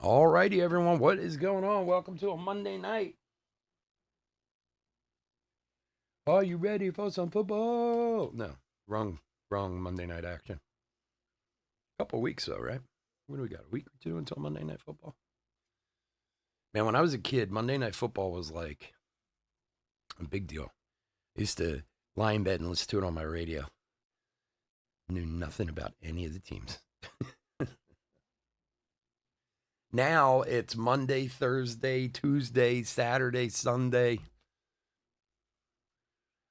All righty, everyone. What is going on? Welcome to a Monday night. Are you ready for some football? No, wrong Monday night action. Couple weeks though, right? What do we got? A week or two until Monday night football. Man, when I was a kid, Monday night football was like a big deal. I used to lie in bed and listen to it on my radio. Knew nothing about any of the teams. Now it's Monday, Thursday, Tuesday, Saturday, Sunday.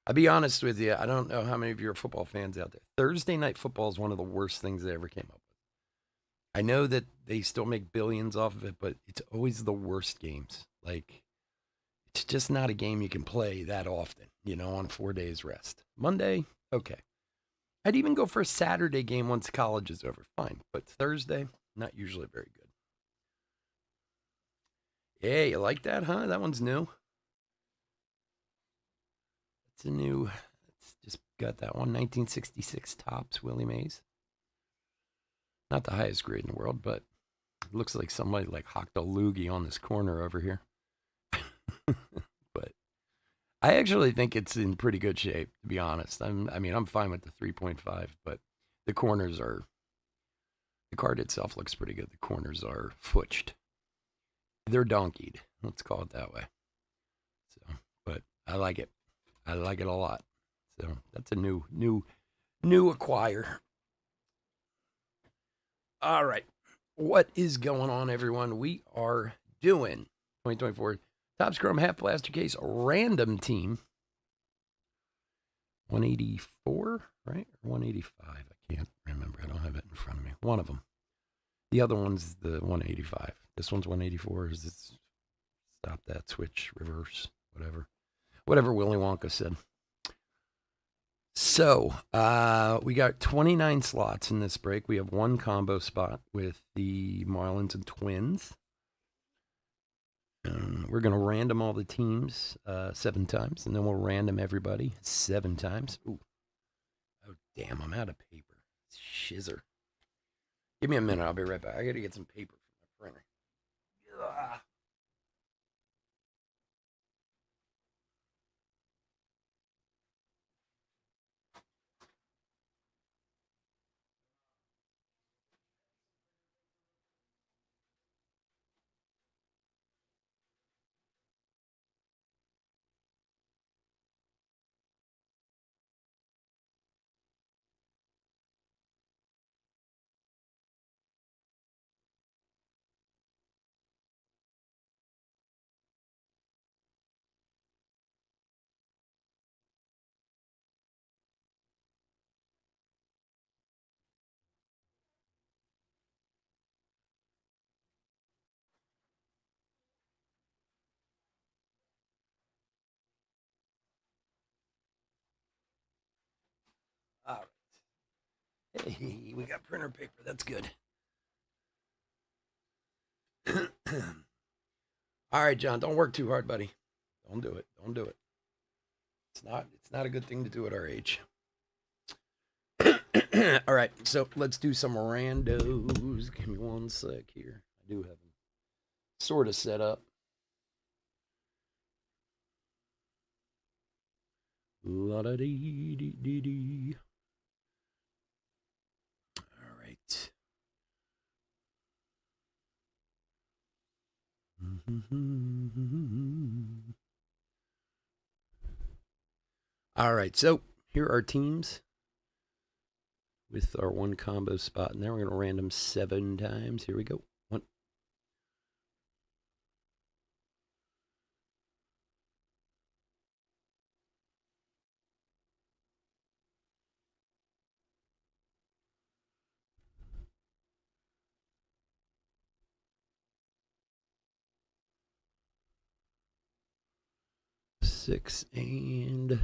I'll be honest with you. I don't know how many of you are football fans out there. Thursday night football is one of the worst things they ever came up with. I know that they still make billions off of it, but it's always the worst games. Like, it's just not a game you can play that often, on 4 days rest. Monday, okay. I'd even go for a Saturday game once college is over. Fine. But Thursday, not usually very good. Yeah, you like that, huh? That one's new. It's a new, it's just got that one. 1966 Tops, Willie Mays. Not the highest grade in the world, but it looks like somebody like hocked a loogie on this corner over here. But I actually think it's in pretty good shape, to be honest. I'm fine with the 3.5, but the corners are, the card itself looks pretty good. The corners are futched. They're donkeyed. Let's call it that way. So, but I like it. I like it a lot. So that's a new acquire. All right. What is going on, everyone? We are doing 2024 Topps Chrome Half Blaster Case Random Team 184, right? Or 185. I can't remember. I don't have it in front of me. One of them. The other one's the 185. This one's 184. Is it stop that, switch, reverse, whatever. Whatever Willy Wonka said. So, we got 29 slots in this break. We have one combo spot with the Marlins and Twins. We're going to random all the teams 7 times, and then we'll random everybody 7 times. Ooh. Oh, damn, I'm out of paper. Shizzer. Give me a minute. I'll be right back. I got to get some paper from my printer. Ugh. All right. Hey, we got printer paper. That's good. All right, John, don't work too hard, buddy. Don't do it. Don't do it. It's not a good thing to do at our age. All right, so let's do some randos. Give me one sec here. I do have them sort of set up. La da dee dee dee dee. All right. All right, so here are teams with our one combo spot, and now we're going to random 7 times. Here we go. 1. 6 and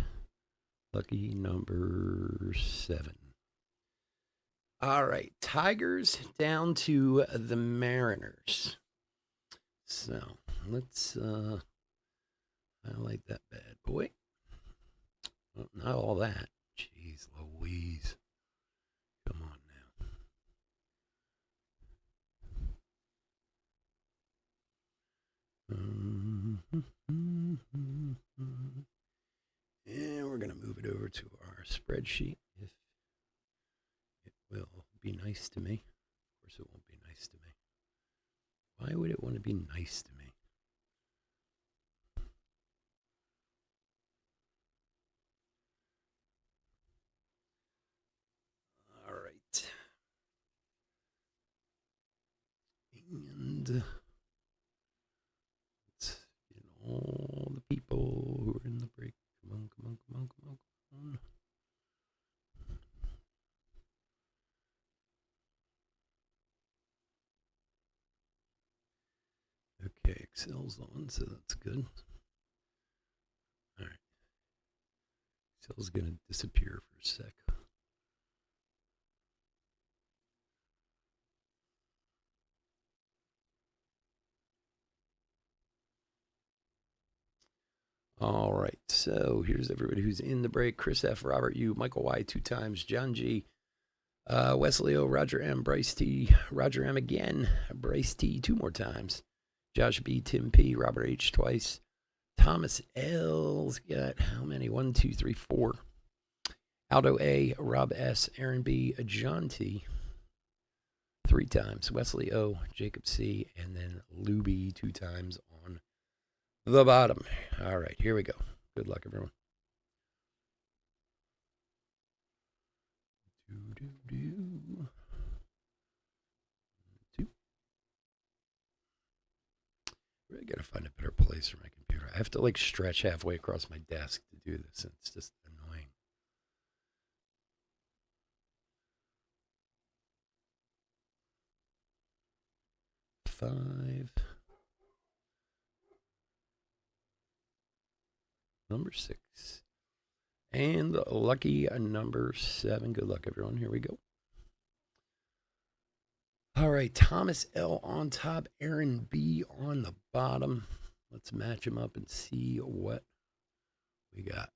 lucky number 7. All right, Tigers down to the Mariners. So let's highlight that bad boy. Oh, not all that. Jeez Louise. Come on now. And we're going to move it over to our spreadsheet if it will be nice to me. Of course, it won't be nice to me. Why would it want to be nice to me? All right. And let's get all the people who are in the break. Come on, come on, come on, come on, come on. Okay, Excel's on, so that's good. All right. Excel's going to disappear for a sec. All right, so here's everybody who's in the break. Chris F., Robert U., Michael Y. 2 times, John G., Wesley O., Roger M., Bryce T., Roger M. again, Bryce T. 2 more times, Josh B., Tim P., Robert H. twice, Thomas L's got how many? 1, 2, 3, 4. Aldo A., Rob S., Aaron B., John T. 3 times, Wesley O., Jacob C., and then Luby 2 times on the bottom. All right, here we go. Good luck, everyone. Really gotta find a better place for my computer. I have to like stretch halfway across my desk to do this, and it's just annoying. Five. Number 6. And lucky number 7. Good luck, everyone. Here we go. All right, Thomas L. on top, Aaron B. on the bottom. Let's match them up and see what we got.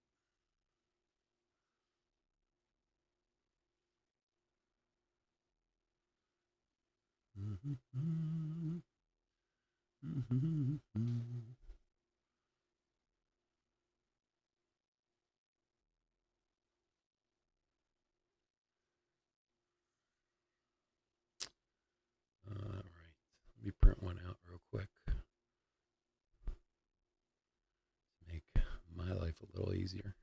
All right, let me print one out real quick. Make my life a little easier.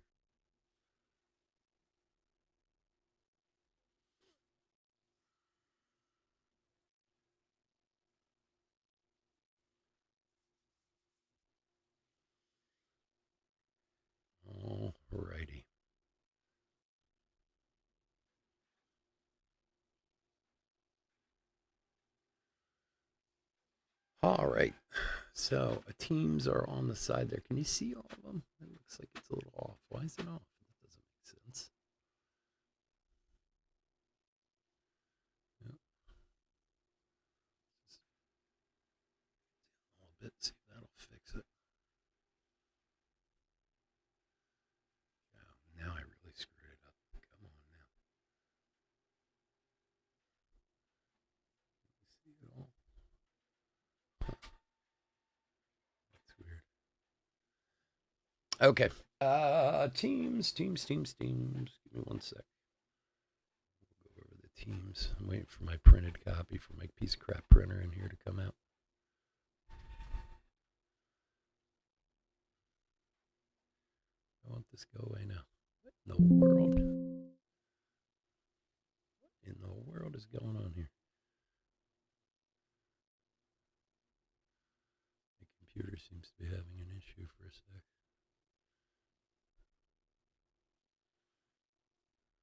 All righty. All right. So teams are on the side there. Can you see all of them? It looks like it's a little off. Why is it off? That doesn't make sense. Yep. A little bit. See if that'll fix it. Oh, now I really screwed it up. Come on now. See it all? Huh. That's weird. Okay. Teams. Give me one sec. We'll go over the teams. I'm waiting for my printed copy for my piece of crap printer in here to come out. I want this to go away now. What in the world? What in the world is going on here? My computer seems to be having an issue for a sec.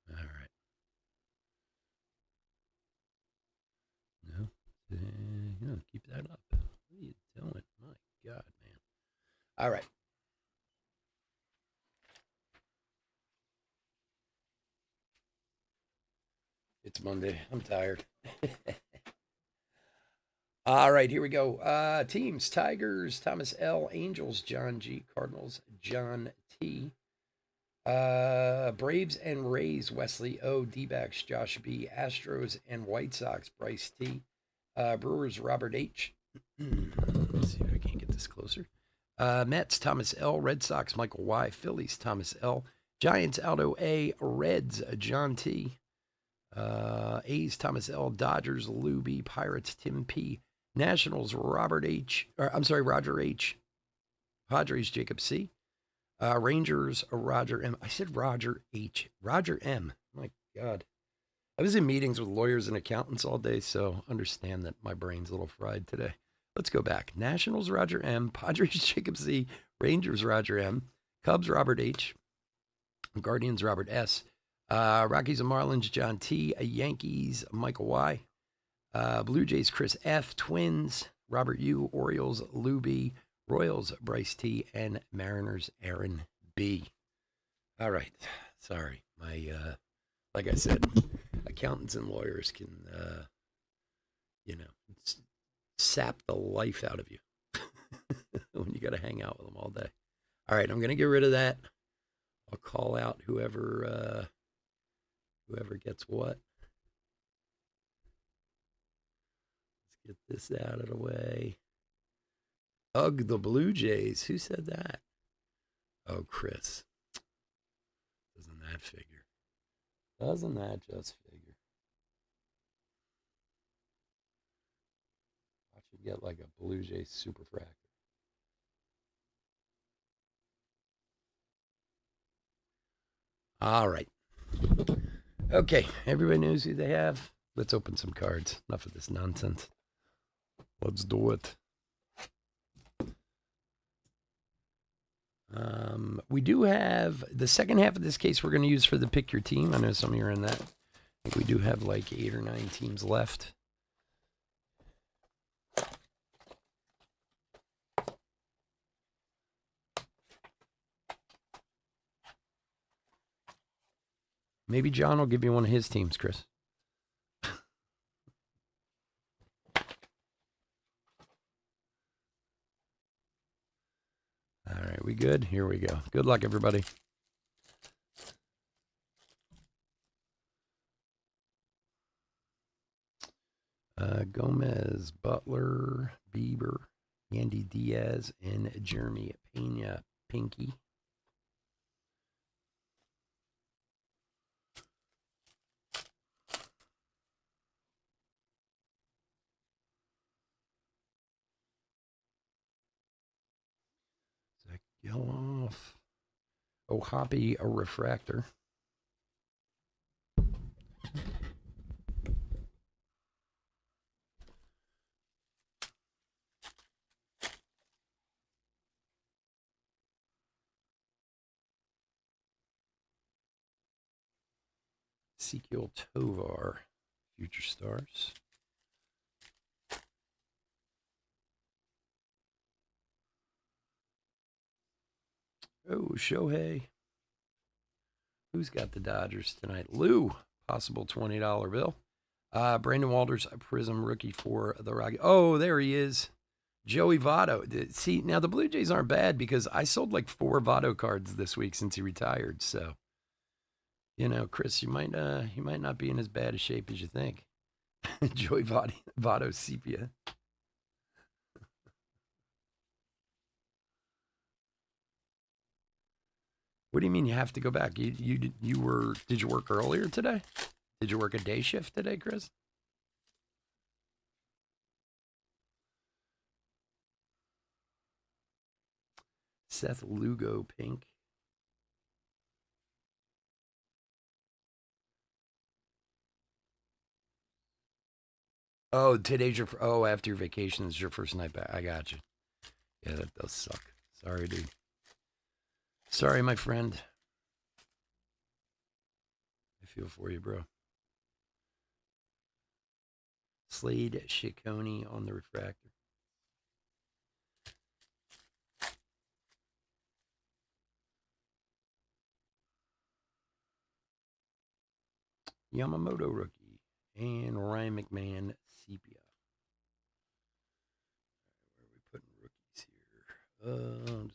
All right. No. Keep that up. What are you doing? My God, man. All right. It's Monday. I'm tired. All right, here we go. Teams: Tigers, Thomas L. Angels, John G. Cardinals, John T. Braves and Rays, Wesley O. D-backs, Josh B. Astros and White Sox, Bryce T. Brewers, Robert H. Let's see if I can get this closer. Mets, Thomas L. Red Sox, Michael Y. Phillies, Thomas L. Giants, Aldo A. Reds, John T. A's, Thomas L. Dodgers, Lou B. Pirates, Tim P. Nationals, Roger H. Padres, Jacob C. Rangers, Roger M. I said Roger H. Roger M. My God. I was in meetings with lawyers and accountants all day, so understand that my brain's a little fried today. Let's go back. Nationals, Roger M. Padres, Jacob C. Rangers, Roger M. Cubs, Robert H. Guardians, Robert S. Rockies and Marlins, John T. Yankees, Michael Y. Blue Jays, Chris F. Twins, Robert U. Orioles, Lou B. Royals, Bryce T. And Mariners, Aaron B. All right. Sorry. Like I said, accountants and lawyers can, sap the life out of you when you got to hang out with them all day. All right. I'm going to get rid of that. I'll call out whoever gets what. Let's get this out of the way. Ugh, the Blue Jays. Who said that? Oh, Chris. Doesn't that figure? Doesn't that just figure? Watch you get like a Blue Jay superfractor. All right. Okay, everybody knows who they have. Let's open some cards. Enough of this nonsense. Let's do it. We do have the second half of this case we're going to use for the pick your team. I know some of you are in that. I think we do have like 8 or 9 teams left. Maybe John will give you one of his teams, Chris. All right, we good? Here we go. Good luck, everybody. Gomez, Butler, Bieber, Andy Diaz, and Jeremy Pena, Pinky. Zach Geloff. Oh, Hoppy, a refractor. Ezekiel Tovar, Future Stars. Oh, Shohei. Who's got the Dodgers tonight? Lou, possible $20 bill. Brandon Walters, a Prism rookie for the Rockies. Oh, there he is. Joey Votto. See, now the Blue Jays aren't bad because I sold like 4 Votto cards this week since he retired. So, Chris, you might not be in as bad a shape as you think. Joey Votto sepia. What do you mean you have to go back? Did you work earlier today? Did you work a day shift today, Chris? Seth Lugo, pink. Oh, today's after your vacation is your first night back. I got you. Yeah, that does suck. Sorry, dude. Sorry, my friend. I feel for you, bro. Slade Ciccone on the refractor. Yamamoto rookie. and Ryan McMahon, sepia. Where are we putting rookies here? I'll just put them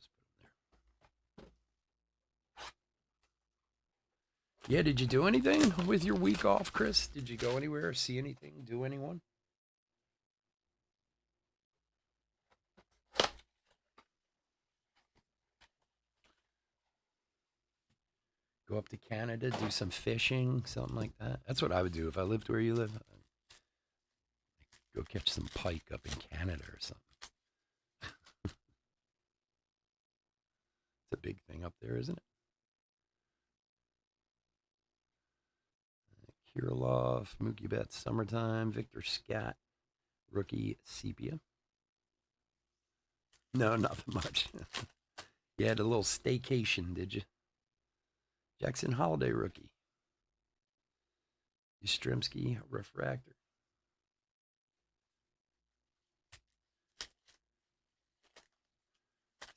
there. Yeah, did you do anything with your week off, Chris? Did you go anywhere, see anything, do anyone? Go up to Canada, do some fishing, something like that. That's what I would do if I lived where you live. Go catch some pike up in Canada or something. It's a big thing up there, isn't it? Kirilov, Mookie Betts, Summertime, Victor Scott, rookie, sepia. No, nothing much. You had a little staycation, did you? Jackson Holiday, rookie. Yastrzemski, refractor.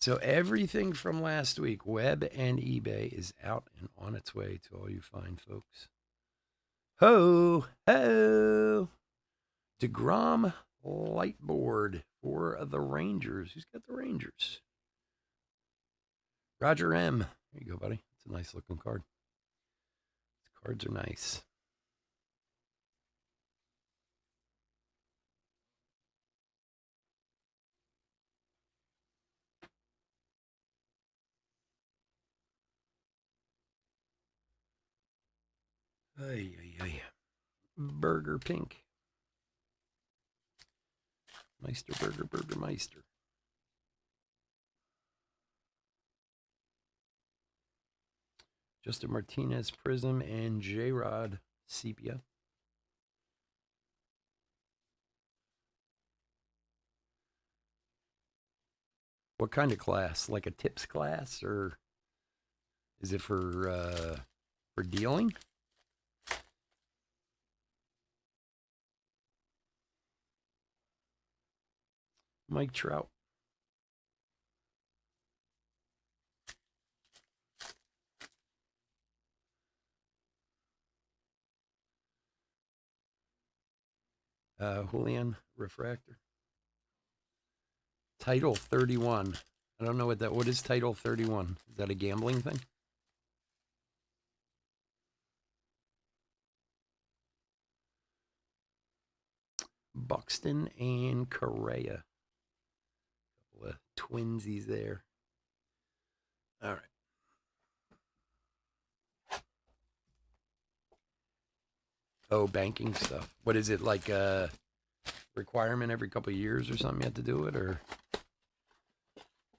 So everything from last week, web and eBay, is out and on its way to all you fine folks. Ho, ho. DeGrom light board for the Rangers. Who's got the Rangers? Roger M. There you go, buddy. It's a nice looking card. These cards are nice. Ay, ay, ay. Burger Pink. Meister Burger, Burger Meister. Justin Martinez, Prism, and J-Rod, sepia. What kind of class? Like a tips class, or is it for dealing? Mike Trout. Julian refractor. Title 31. I don't know what is Title 31? Is that a gambling thing? Buxton and Correa. Couple of twinsies there. All right. Oh, banking stuff. What is it, like a requirement every couple of years or something you have to do it, or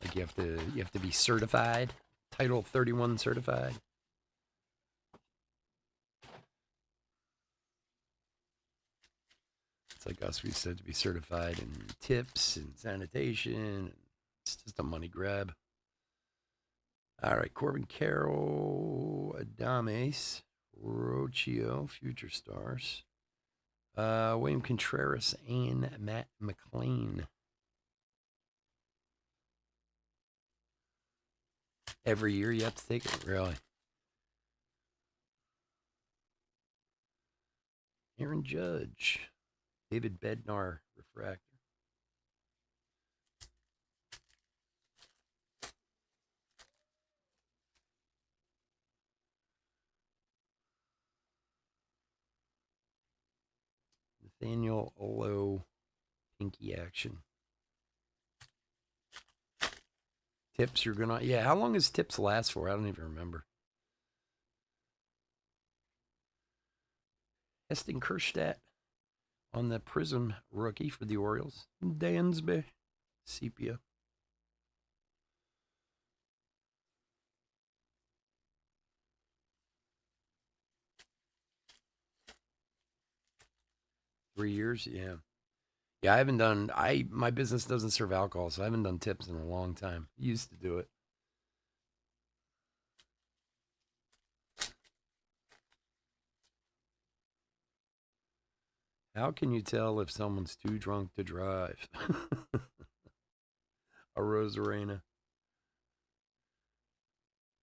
like you have to be certified, Title 31 certified? It's like us, we said to be certified in tips and sanitation. It's just a money grab. All right, Corbin Carroll, Adames, Rocio, Future Stars, William Contreras, and Matt McLean. Every year you have to take it, really. Aaron Judge, David Bednar, refractor. Nathaniel Olo, pinky action. Tips, you're gonna, yeah. How long does tips last for? I don't even remember. Heston Kjerstad on the Prism rookie for the Orioles. Dansby, sepia. Three years, yeah. Yeah, I haven't done. My business doesn't serve alcohol, so I haven't done tips in a long time. Used to do it. How can you tell if someone's too drunk to drive? A Rosarena.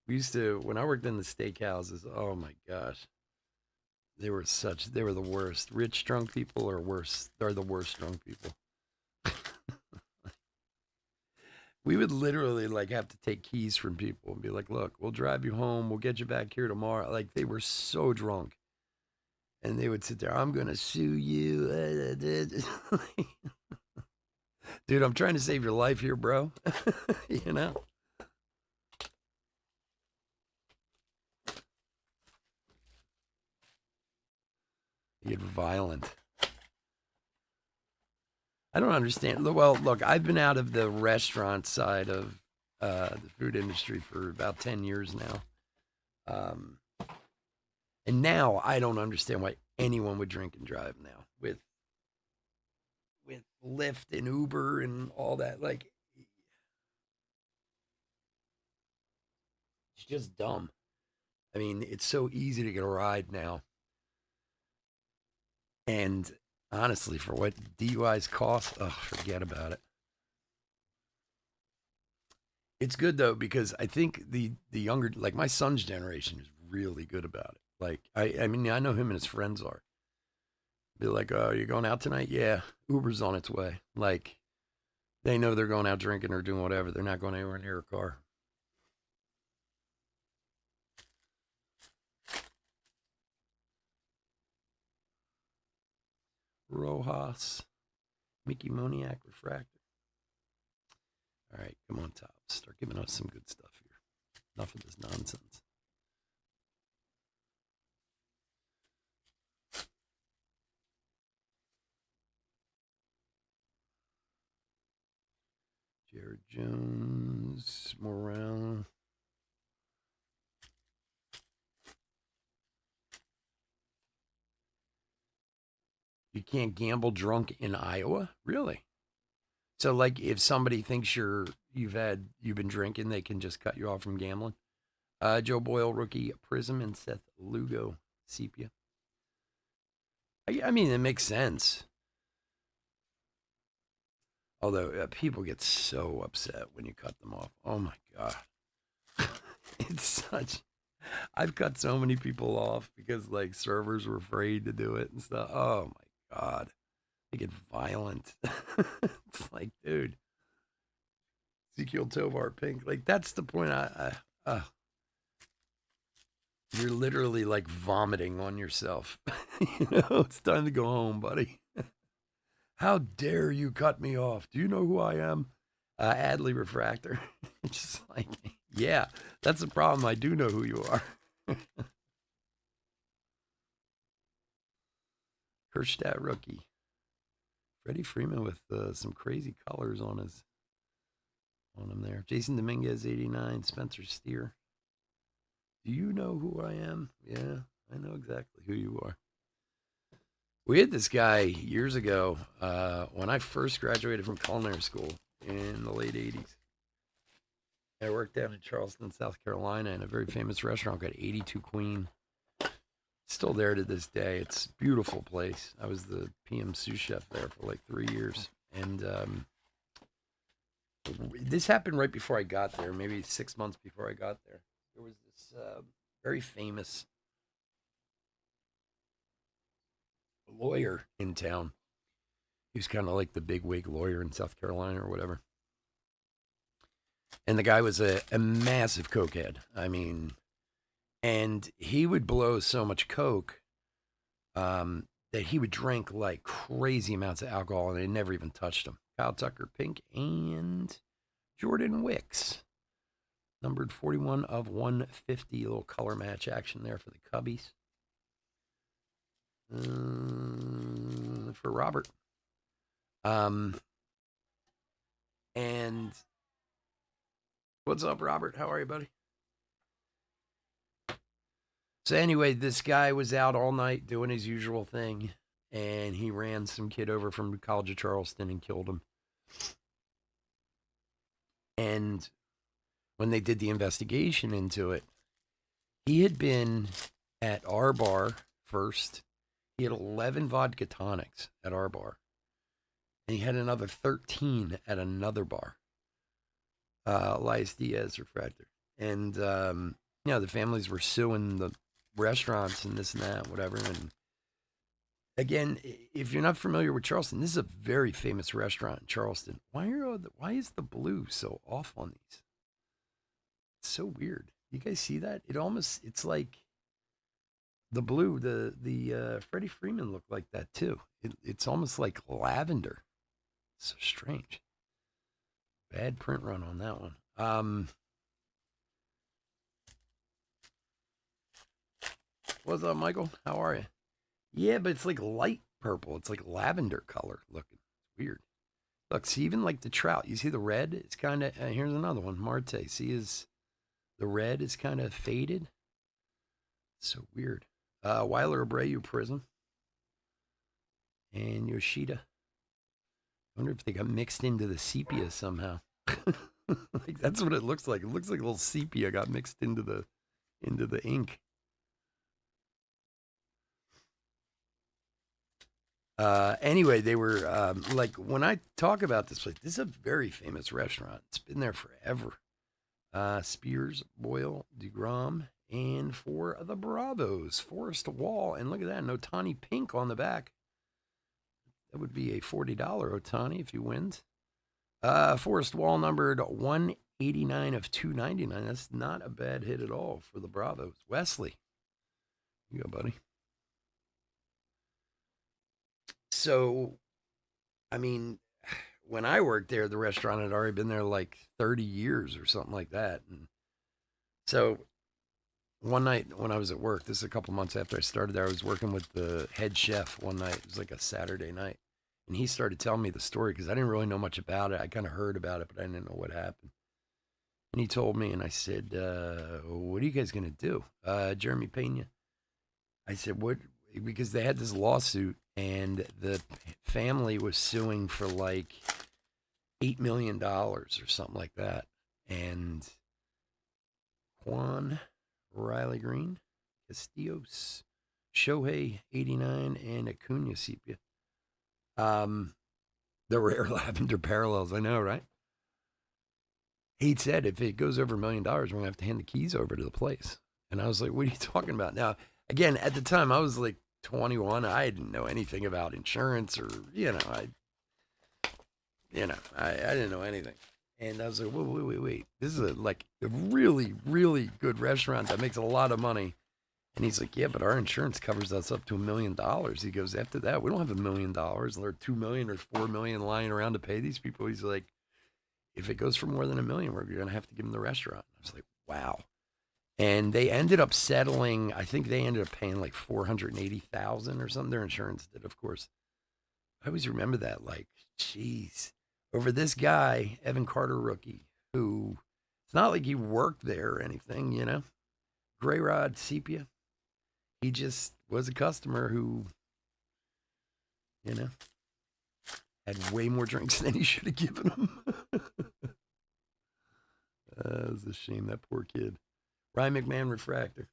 We used to, when I worked in the steakhouses, oh my gosh. They were the worst. Rich drunk people are worse. They're the worst drunk people. We would literally like have to take keys from people and be like, "Look, we'll drive you home. We'll get you back here tomorrow." Like they were so drunk, and they would sit there. I'm gonna sue you, dude. I'm trying to save your life here, bro. You know. You get violent. I don't understand. Well, look, I've been out of the restaurant side of the food industry for about 10 years now. Um, and now I don't understand why anyone would drink and drive now with Lyft and Uber and all that. Like, it's just dumb. I mean, it's so easy to get a ride now. And honestly, for what DUIs cost, oh, forget about it. It's good though because I think the younger, like my son's generation, is really good about it. Like I mean I know him and his friends are. Be like, oh, you going out tonight? Yeah, Uber's on its way. Like they know they're going out drinking or doing whatever. They're not going anywhere near a car. Rojas, Mickey Moniak Refractor. All right, come on, Top. Start giving us some good stuff here. Enough of this nonsense. Jared Jones, Morale. You can't gamble drunk in Iowa? Really? So like if somebody thinks you've been drinking, they can just cut you off from gambling? Joe Boyle rookie Prism and Seth Lugo sepia. I mean it makes sense. Although people get so upset when you cut them off. Oh my god. It's such I've cut so many people off because like servers were afraid to do it and stuff. Oh my god. They get violent. It's like, dude, Ezekiel Tovar Pink. Like that's the point. You're literally like vomiting on yourself. It's time to go home, buddy. How dare you cut me off? Do you know who I am? Adley Refractor. Just like, yeah, that's the problem. I do know who you are. Kerstad rookie. Freddie Freeman with some crazy colors on him there. Jason Dominguez 89. Spencer Steer. Do you know who I am? Yeah, I know exactly who you are. We had this guy years ago when I first graduated from culinary school in the late 80s. I worked down in Charleston, South Carolina, in a very famous restaurant called 82 Queen. Still there to this day. It's a beautiful place. I was the PM sous chef there for like 3 years. And this happened right before I got there, maybe 6 months before I got there. There was this very famous lawyer in town. He was kind of like the big wig lawyer in South Carolina or whatever. And the guy was a massive cokehead. I mean, and he would blow so much coke that he would drink like crazy amounts of alcohol, and it never even touched him. Kyle Tucker, Pink, and Jordan Wicks, numbered 41 of 150. A little color match action there for the Cubbies. For Robert. And what's up, Robert? How are you, buddy? So anyway, this guy was out all night doing his usual thing, and he ran some kid over from the College of Charleston and killed him. And when they did the investigation into it, he had been at our bar first. He had 11 vodka tonics at our bar. And he had another 13 at another bar. Elias Diaz Refractor. And, the families were suing restaurants and this and that, whatever. And again, if you're not familiar with Charleston, this is a very famous restaurant in Charleston. Why is the blue so off on these? It's so weird. You guys see that? It's like the blue. The Freddie Freeman looked like that too. It's almost like lavender. It's so strange. Bad print run on that one. What's up, Michael? How are you? Yeah, but it's like light purple. It's like lavender color looking. It's weird. Look, see, even like the trout, you see the red? It's kind of, here's another one, Marte. See, the red is kind of faded. So weird. Weiler Abreu Prism. And Yoshida. I wonder if they got mixed into the sepia somehow. Like that's what it looks like. It looks like a little sepia got mixed into the ink. Anyway, they were like when I talk about this place, this is a very famous restaurant. It's been there forever. Spears, Boyle, DeGrom, and for the Bravos, Forrest Wall, and look at that, an Otani pink on the back. That would be a $40 Otani if he wins. Forrest Wall numbered 189 of 299. That's not a bad hit at all for the Bravos. Wesley, you go, buddy. So, I mean, when I worked there, the restaurant had already been there like 30 years or something like that. And so one night when I was at work, this is a couple months after I started there, I was working with the head chef one night. It was like a Saturday night. And he started telling me the story because I didn't really know much about it. I kind of heard about it, but I didn't know what happened. And he told me, and I said, what are you guys going to do? Jeremy Pena. I said, what? Because they had this lawsuit and the family was suing for like $8 million or something like that. And Juan Riley Green, Castillos, Shohei 89, and Acuna Sepia. The rare lavender parallels, I know, right? He said if it goes over $1 million, we're going to have to hand the keys over to the place. And I was like, what are you talking about? Now, again, at the time, I was like 21. I didn't know anything about insurance or, I didn't know anything. And I was like, wait. This is like a really, really good restaurant that makes a lot of money. And he's like, yeah, but our insurance covers us up to $1 million. He goes, after that, we don't have $1 million. There are $2 million or $4 million lying around to pay these people. He's like, if it goes for more than $1 million, we're going to have to give them the restaurant. I was like, wow. And they ended up settling. I think they ended up paying like $480,000 or something. Their insurance did, of course. I always remember that. Like, geez, over this guy, Evan Carter rookie, who it's not like he worked there or anything, Gray Rod Sepia. He just was a customer who, had way more drinks than he should have given him. It was a shame, that poor kid. Ryan McMahon Refractor.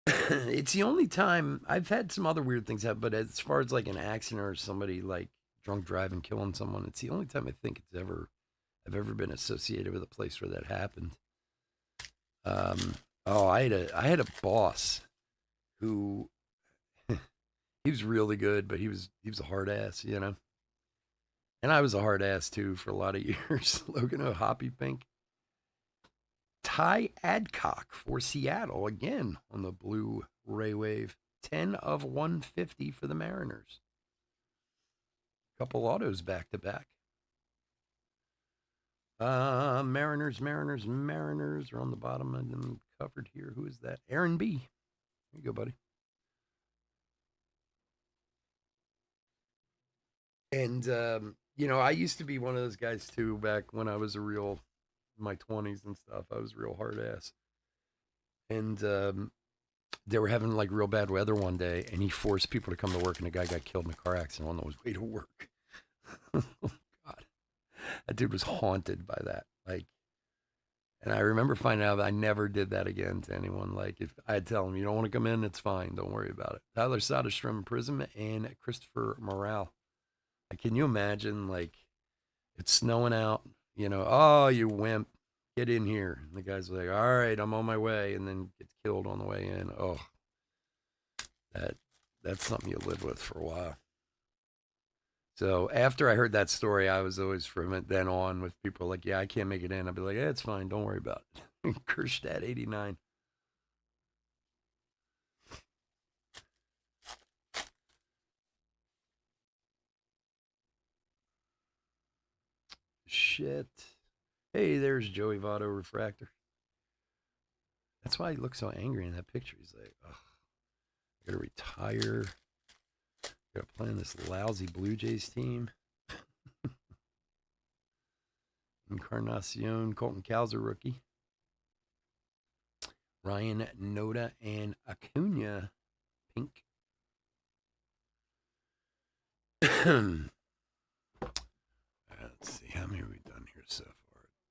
It's the only time I've had some other weird things happen, but as far as like an accident or somebody like drunk driving, killing someone, it's the only time I think I've ever been associated with a place where that happened. I had a boss who he was really good, but he was a hard ass, And I was a hard ass too for a lot of years. Logan O'Hoppy Pink. Ty Adcock for Seattle again on the blue Ray Wave. 10 of 150 for the Mariners. Couple autos back to back. Mariners are on the bottom of them covered here. Who is that? Aaron B. There you go, buddy. And, I used to be one of those guys too back when I was my 20s and stuff. I was real hard ass. And they were having like real bad weather one day, and he forced people to come to work, and a guy got killed in a car accident on his way to work. Oh, God. That dude was haunted by that. Like, and I remember finding out that I never did that again to anyone. Like, if I'd tell them, you don't want to come in, it's fine. Don't worry about it. Tyler Soderstrom Prism and Christopher Morale. Like, can you imagine, like, it's snowing out, oh, you wimp. get in here. And the guy's like, all right, I'm on my way, and then gets killed on the way in. Oh, that that's something you live with for a while. So after I heard that story, I was always from then on with people like, yeah, I can't make it in. I'd be like, yeah, it's fine. Don't worry about it. Kerstad 89. Shit. Hey, there's Joey Votto Refractor. That's why he looks so angry in that picture. He's like, oh, I gotta retire. I gotta play on this lousy Blue Jays team. Encarnacion, Colton Cowser rookie. Ryan Noda and Acuna pink. Let's see, how many have we done here so far?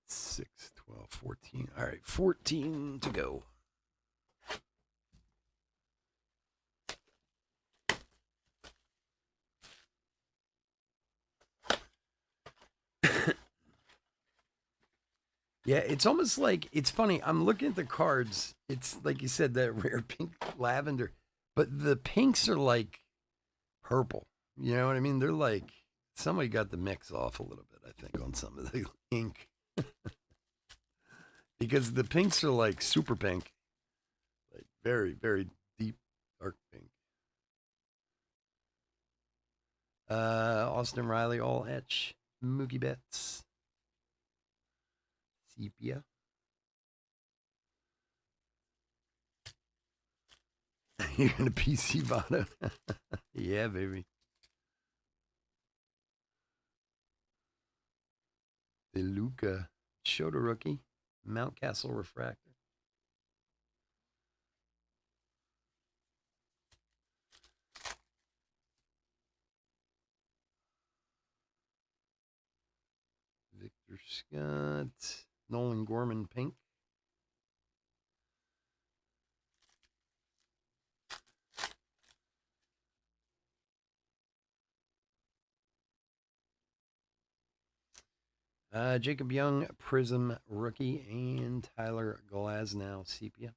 6, 12, 14. All right, 14 to go. Yeah, it's almost like, it's funny. I'm looking at the cards. It's like you said, that rare pink lavender, but the pinks are like purple. You know what I mean? They're like, somebody got the mix off a little bit, I think, on some of the ink. Because the pinks are like super pink, like very, very deep, dark pink. Austin Riley, all etch. Mookie Betts. Sepia. You're gonna PC Votto. Yeah, baby. DeLuca. Shota rookie. Mountcastle refractor. Victor Scott. Nolan Gorman pink. Jacob Young, Prism rookie, and Tyler Glasnow, sepia.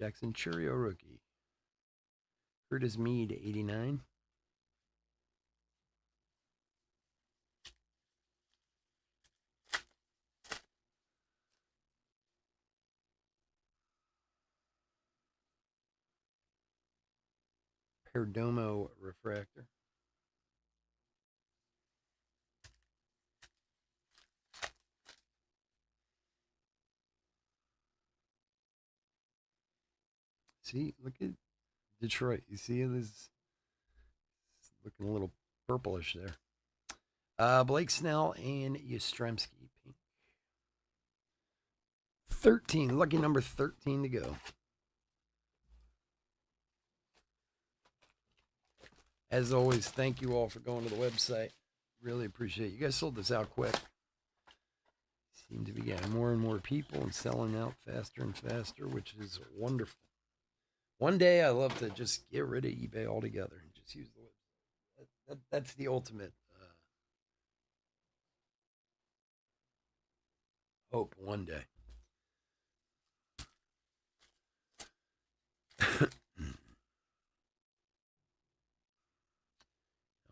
Jackson Churio rookie. Curtis Mead, 89. Perdomo refractor. See, look at Detroit. You see this looking a little purplish there. Blake Snell and Yastrzemski pink. 13, lucky number 13 to go. As always, thank you all for going to the website. Really appreciate it. You guys sold this out quick. Seem to be getting more and more people and selling out faster and faster, which is wonderful. One day I love to just get rid of eBay altogether and just use the website. That's the ultimate hope one day.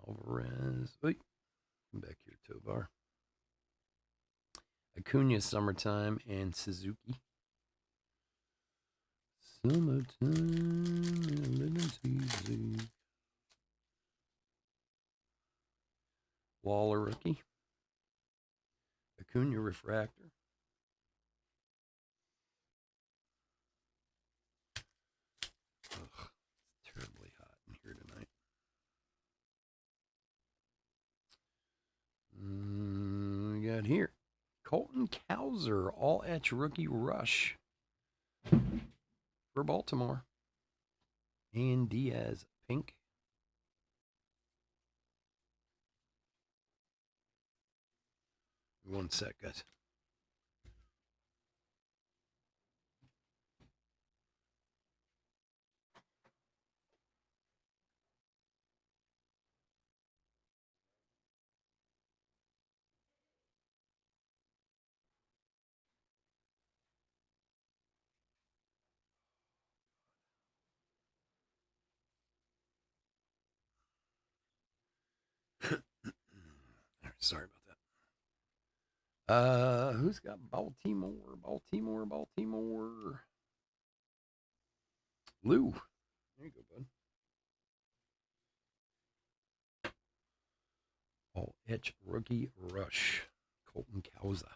Alvarez. Wait, come back here, Tovar. Acuna, summertime, and Suzuki. Summertime, living easy. Waller rookie. Acuna refractor. Ugh, it's terribly hot in here tonight. We got here Colton Cowser, all etch rookie rush for Baltimore. And Diaz, pink. One sec, guys. Sorry about that. Who's got Baltimore? Baltimore. Lou. There you go, bud. All Etch rookie rush. Colton Cowsa.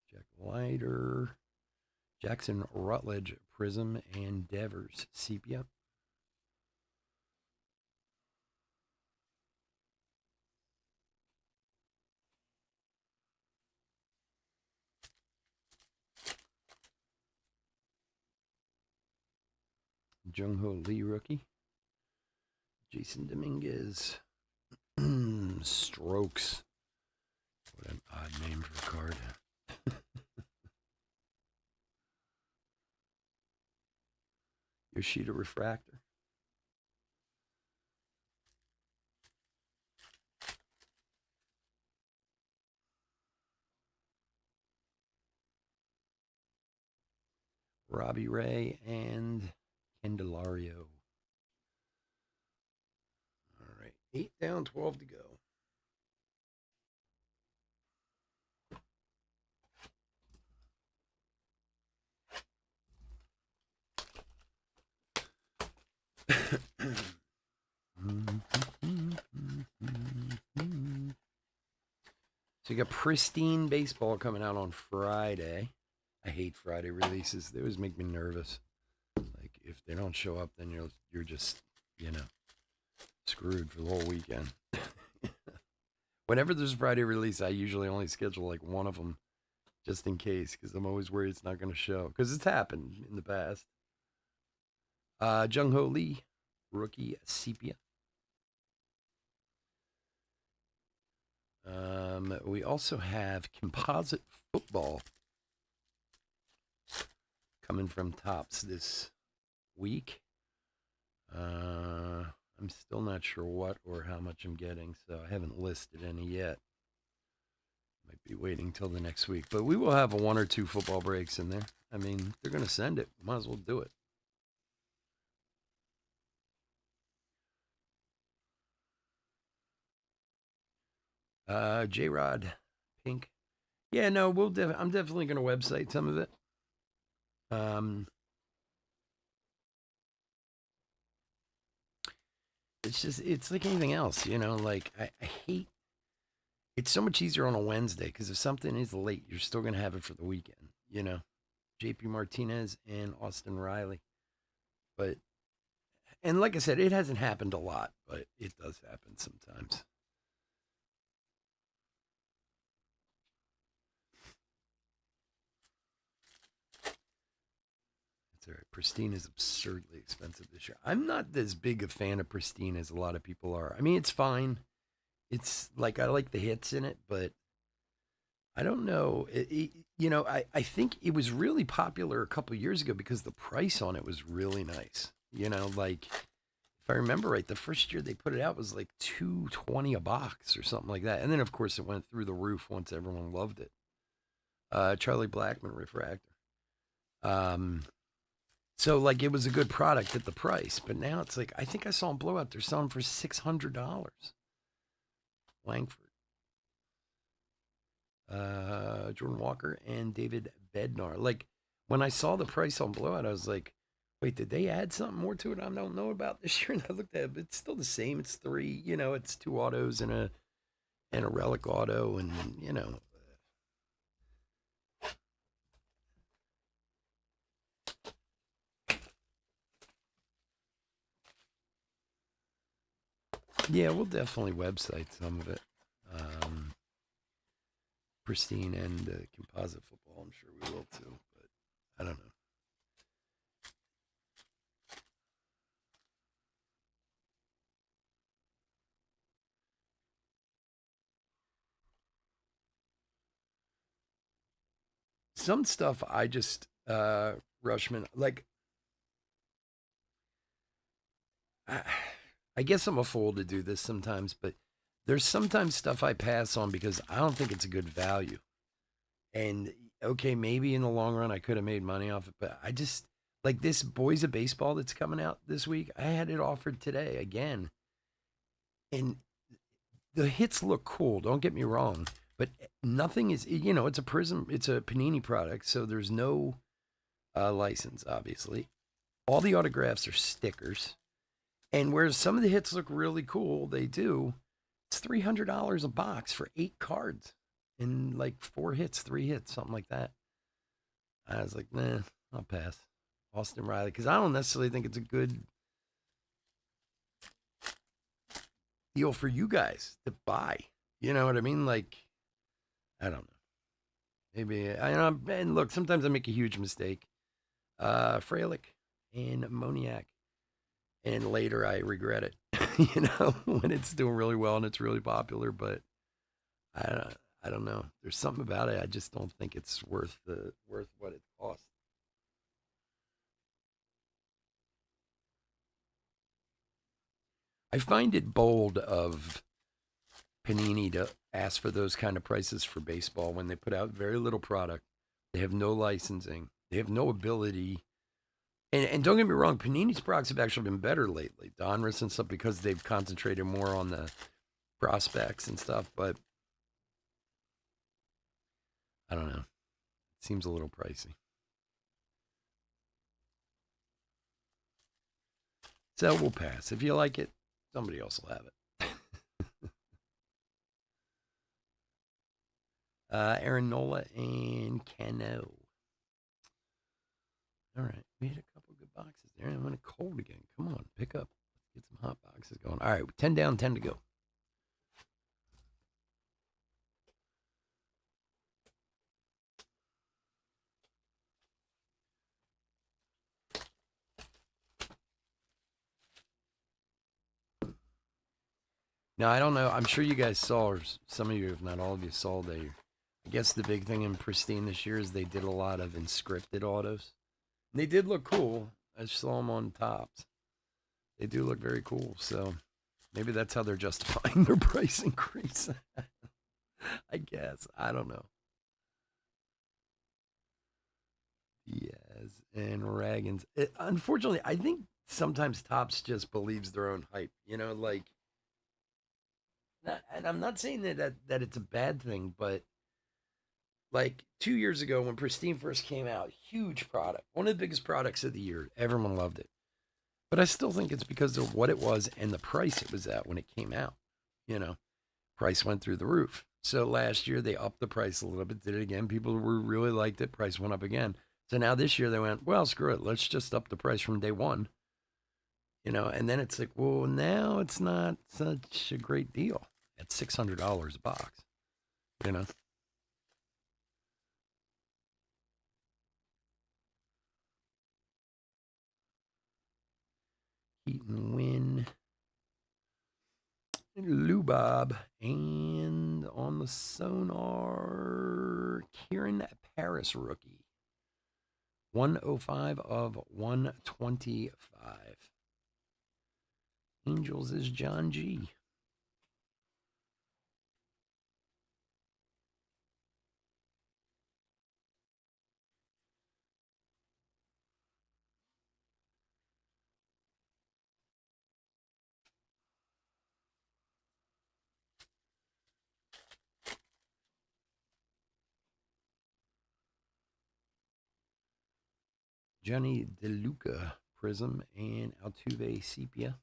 Jack Leiter. Jackson Rutledge Prism and Devers Sepia. Jung Ho Lee rookie. Jason Dominguez. Strokes. What an odd name for a card. Yoshida Refractor. Robbie Ray and Candelario. All right, 8 down, 12 to go. So you got Pristine Baseball coming out on Friday. I hate Friday releases. They always make me nervous. Like if they don't show up, then you're just screwed for the whole weekend. Whenever there's a Friday release, I usually only schedule like one of them just in case because I'm always worried it's not going to show because it's happened in the past. Jung Ho Lee, rookie Sepia. We also have Composite Football coming from Topps this week. I'm still not sure what or how much I'm getting, so I haven't listed any yet. Might be waiting till the next week, but we will have a 1 or 2 football breaks in there. I mean, they're going to send it. Might as well do it. J-Rod Pink. Yeah, no, I'm definitely going to website some of it. It's like anything else, like I hate, it's so much easier on a Wednesday because if something is late, you're still going to have it for the weekend, JP Martinez and Austin Riley. But, and like I said, it hasn't happened a lot, but it does happen sometimes. All right. Pristine is absurdly expensive this year. I'm not as big a fan of Pristine as a lot of people are. I mean, it's fine. It's like I like the hits in it, but I don't know. I think it was really popular a couple years ago because the price on it was really nice. Like if I remember right, the first year they put it out was like $220 a box or something like that, and then of course it went through the roof once everyone loved it. Charlie Blackmon Refractor. So like it was a good product at the price, but now it's like I think I saw them blowout. They're selling for $600. Langford, Jordan Walker, and David Bednar. Like when I saw the price on blowout, I was like, wait, did they add something more to it I don't know about this year? And I looked at it, but it's still the same. It's 3, it's 2 autos and a relic auto, and yeah, we'll definitely website some of it. Pristine and composite football, I'm sure we will too, but I don't know. Some stuff I just Rushman, like I guess I'm a fool to do this sometimes, but there's sometimes stuff I pass on because I don't think it's a good value. And okay, maybe in the long run I could have made money off it, but I just Like this Boys of Baseball that's coming out this week, I had it offered today again. And the hits look cool, don't get me wrong, but nothing is, it's a Prism, it's a Panini product, so there's no license, obviously. All the autographs are stickers. And whereas some of the hits look really cool, they do, it's $300 a box for 8 cards and like 4 hits, 3 hits, something like that. I was like, nah, I'll pass. Austin Riley, because I don't necessarily think it's a good deal for you guys to buy. You know what I mean? Like, I don't know. Maybe I know. And look, sometimes I make a huge mistake. Fralick and Moniak, and later I regret it. When it's doing really well and it's really popular. But I don't. I don't know. There's something about it. I just don't think it's worth what it costs. I find it bold of Panini to ask for those kind of prices for baseball when they put out very little product. They have no licensing. They have no ability. And don't get me wrong, Panini's products have actually been better lately. Donruss and stuff because they've concentrated more on the prospects and stuff. But I don't know. It seems a little pricey. So we'll pass. If you like it, somebody else will have it. Aaron Nola and Cano. All right. We had a couple good boxes there. I'm in cold again. Come on, pick up. Let's get some hot boxes going. All right. 10 down, 10 to go. Now, I don't know. I'm sure you guys saw, or some of you, if not all of you, saw I guess the big thing in Pristine this year is they did a lot of inscripted autos. And they did look cool. I saw them on tops. They do look very cool. So maybe that's how they're justifying their price increase. I guess. I don't know. Yes, and Ragans. Unfortunately, I think sometimes Tops just believes their own hype. Like, and I'm not saying that it's a bad thing, but like 2 years ago when Pristine first came out, huge product, one of the biggest products of the year. Everyone loved it, but I still think it's because of what it was and the price it was at when it came out. You know, price went through the roof. So last year they upped the price a little bit, did it again. People were really liked it. Price went up again. So now this year they went, well, screw it. Let's just up the price from day one. And then it's like, well, now it's not such a great deal at $600 a box. You know, Heaton Win, Lubob, and on the sonar, Kieran Paris rookie. 105 of 125. Angels is John G. Johnny DeLuca Prism and Altuve Sepia.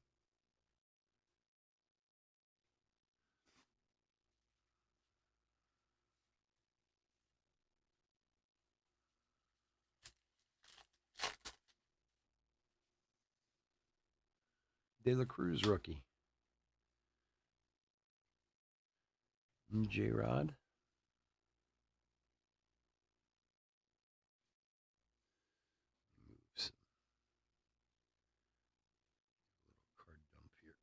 De La Cruz rookie. J Rod. Card dump here.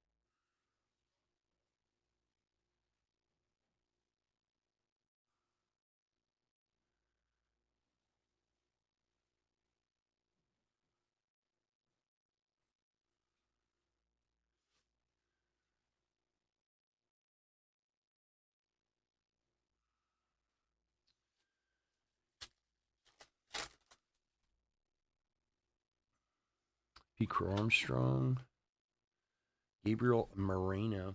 Pico Armstrong. Gabriel Moreno.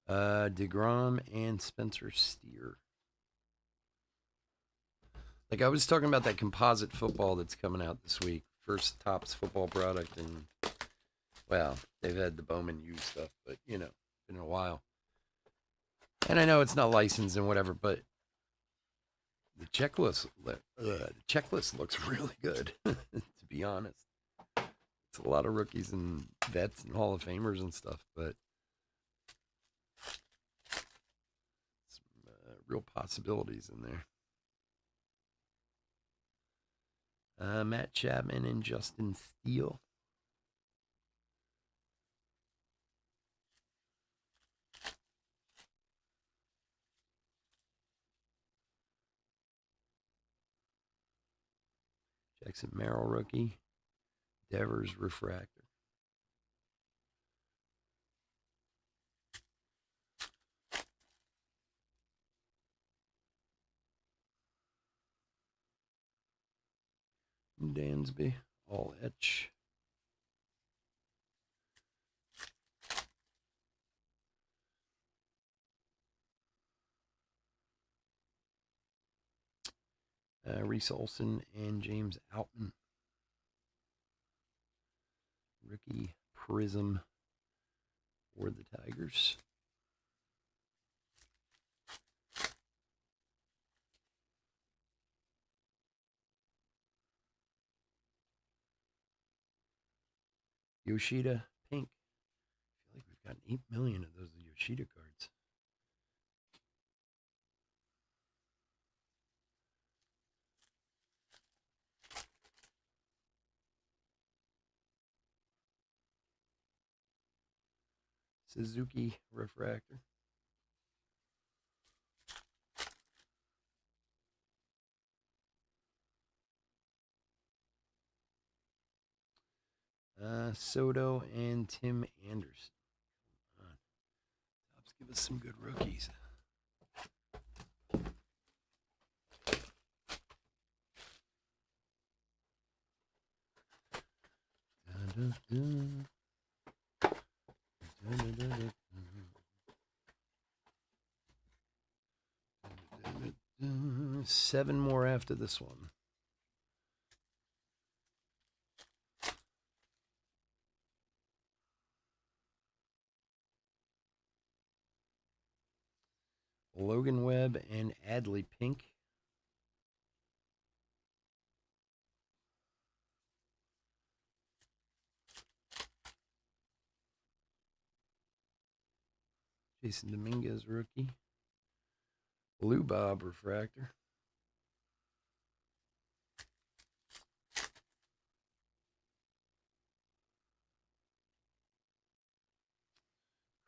DeGrom and Spencer Steer. Like I was talking about that composite football that's coming out this week. First Topps football product, and well, they've had the Bowman U stuff, but you know, been a while. And I know it's not licensed and whatever, but the checklist looks really good. To be honest, it's a lot of rookies and vets and Hall of Famers and stuff, but some real possibilities in there. Matt Chapman and Justin Steele. Jackson Merrill rookie. Devers refractor. Dansby, all etch. Reese Olson and James Outman. Rookie Prism for the Tigers. Yoshida Pink. I feel like we've gotten 8 million of those Yoshida cards. Suzuki refractor. Soto and Tim Anderson. Come on. Topps, give us some good rookies. Seven more after this one. Logan Webb and Adley Pink. Jason Dominguez rookie. Blue Bob refractor.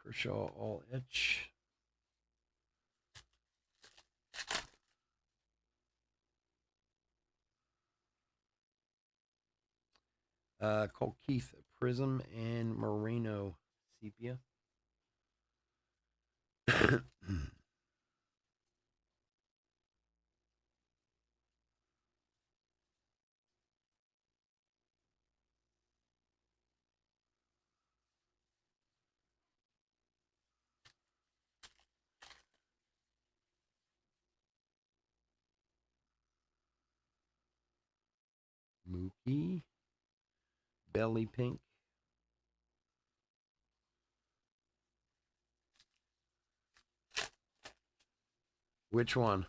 Kershaw all etch. Cole Keith Prism and Moreno Sepia. Mookie. Belly Pink. Which one?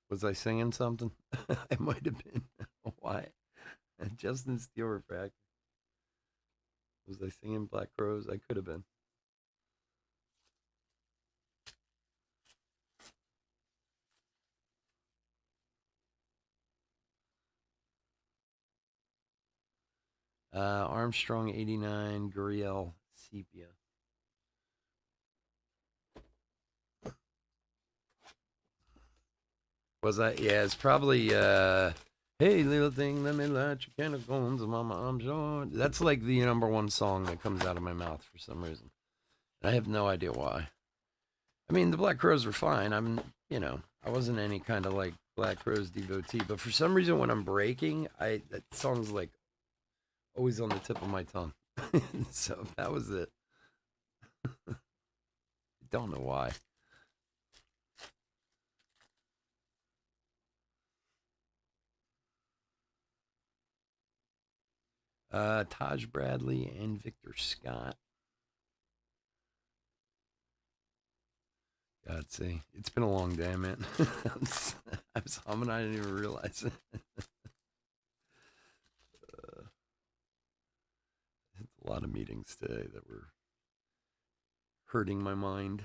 Was I singing something? I might have been. Why? Justin Steele refractor. Was I singing Black Crows? I could have been. Armstrong 89, Gurriel Sepia. Was I? Yeah, it's probably, hey, little thing, let me light your candles, mama, I'm sure. That's like the number one song that comes out of my mouth for some reason. I have no idea why. I mean, the Black Crowes were fine. I wasn't any kind of like Black Crowes devotee, but for some reason, when I'm breaking, that song's like always on the tip of my tongue. So that was it. Don't know why. Taj Bradley and Victor Scott. God, see, it's been a long day, man. I was humming, I didn't even realize it. A lot of meetings today that were hurting my mind.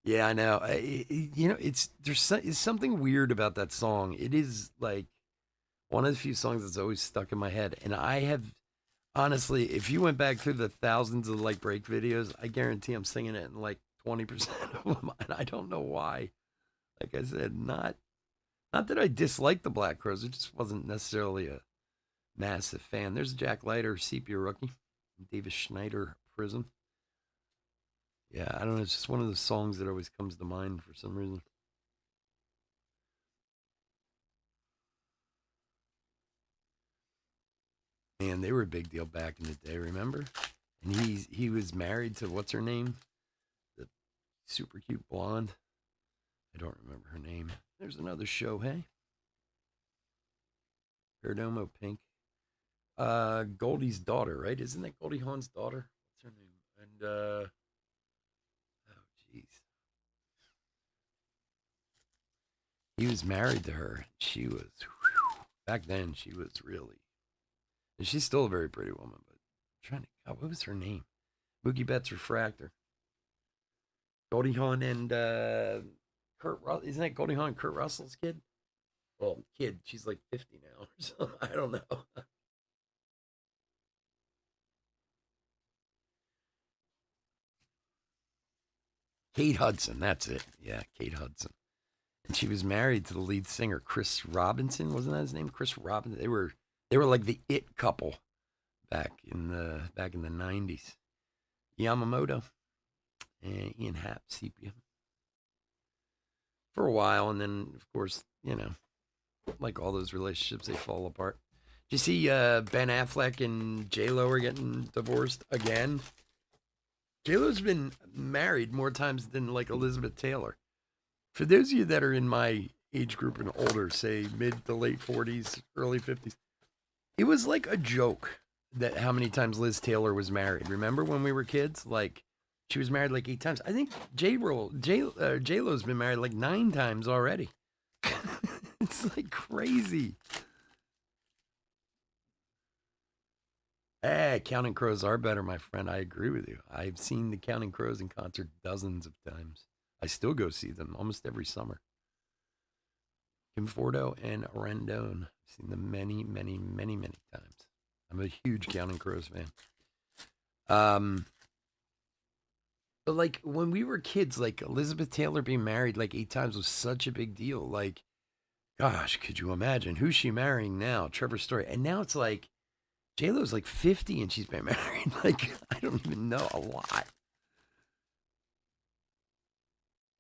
Yeah, I know. It's something weird about that song. It is like one of the few songs that's always stuck in my head. And I have honestly, if you went back through the thousands of like break videos, I guarantee I'm singing it in like 20% of them. And I don't know why. Like I said, not that I dislike the Black Crowes. It just wasn't necessarily a massive fan. There's Jack Leiter, Sepia Rookie, Davis Schneider, Prism. Yeah, I don't know. It's just one of those songs that always comes to mind for some reason. Man, they were a big deal back in the day. Remember? And he was married to what's her name? The super cute blonde. I don't remember her name. There's another show. Hey, Perdomo Pink. Goldie's daughter, right? Isn't that Goldie Hawn's daughter? What's her name? And oh jeez, he was married to her. She was back then. She was really, and she's still a very pretty woman. But I'm trying to, God, what was her name? Mookie Betts Refractor. Goldie Hawn and Kurt Russell. Isn't that Goldie Hawn and Kurt Russell's kid? Well, kid. She's like 50 now or something. I don't know. Kate Hudson. That's it. Yeah, Kate Hudson. And she was married to the lead singer Chris Robinson. Wasn't that his name? Chris Robinson. They were like the it couple back in the 90s. Yamamoto and Ian Happ, Sepia for a while, and then of course like all those relationships, they fall apart. Did you see Ben Affleck and J Lo are getting divorced again? J Lo's been married more times than like Elizabeth Taylor. For those of you that are in my age group and older, say mid to late 40s, early 50s, it was like a joke that how many times Liz Taylor was married. Remember when we were kids? Like she was married like 8 times. I think J Lo's been married like 9 times already. It's like crazy. Hey, Counting Crows are better, my friend. I agree with you. I've seen the Counting Crows in concert dozens of times. I still go see them almost every summer. Conforto and Rendon. I've seen them many, many, many, many times. I'm a huge Counting Crows fan. But like when we were kids, like Elizabeth Taylor being married like 8 times was such a big deal. Like, gosh, could you imagine who's she marrying now? Trevor Story. And now it's like J Lo's like 50 and she's been married. Like, I don't even know a lot.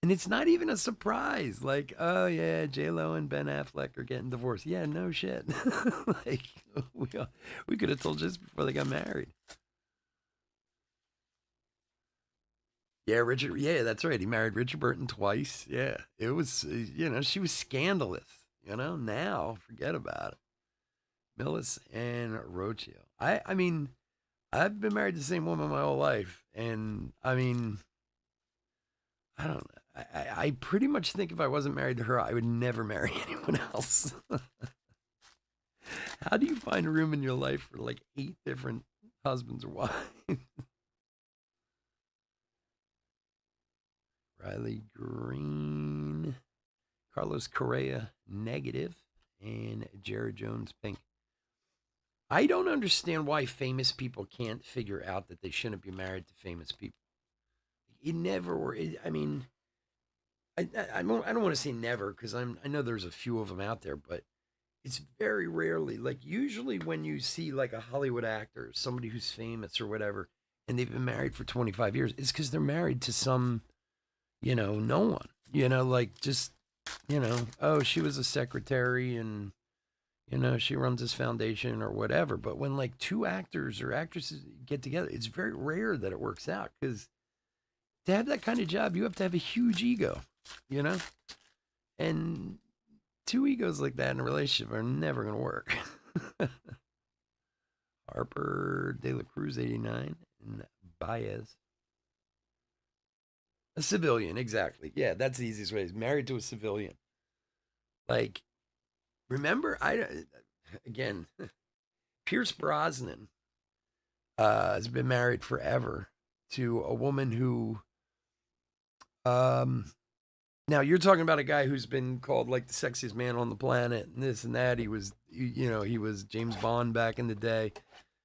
And it's not even a surprise. Like, oh yeah, J Lo and Ben Affleck are getting divorced. Yeah, no shit. Like, we we could have told just before they got married. Yeah, Richard. Yeah, that's right. He married Richard Burton twice. Yeah, it was. She was scandalous. Now forget about it. Millis and Rocio. I mean, I've been married to the same woman my whole life, and I mean, I don't know. I pretty much think if I wasn't married to her, I would never marry anyone else. How do you find room in your life for like 8 different husbands or wives? Riley Green, Carlos Correa, negative, and Jared Jones, pink. I don't understand why famous people can't figure out that they shouldn't be married to famous people. It never were. I mean, I don't want to say never because I know there's a few of them out there, but it's very rarely. Like usually when you see like a Hollywood actor, somebody who's famous or whatever, and they've been married for 25 years, it's because they're married to some, no one. Like just, oh, she was a secretary and she runs this foundation or whatever. But when like two actors or actresses get together, it's very rare that it works out because to have that kind of job, you have to have a huge ego, you know? And two egos like that in a relationship are never going to work. Harper De La Cruz, 89, and Baez. A civilian, exactly. Yeah, that's the easiest way. He's married to a civilian. Like, remember, again, Pierce Brosnan has been married forever to a woman who, um, now you're talking about a guy who's been called like the sexiest man on the planet and this and that. He was James Bond back in the day.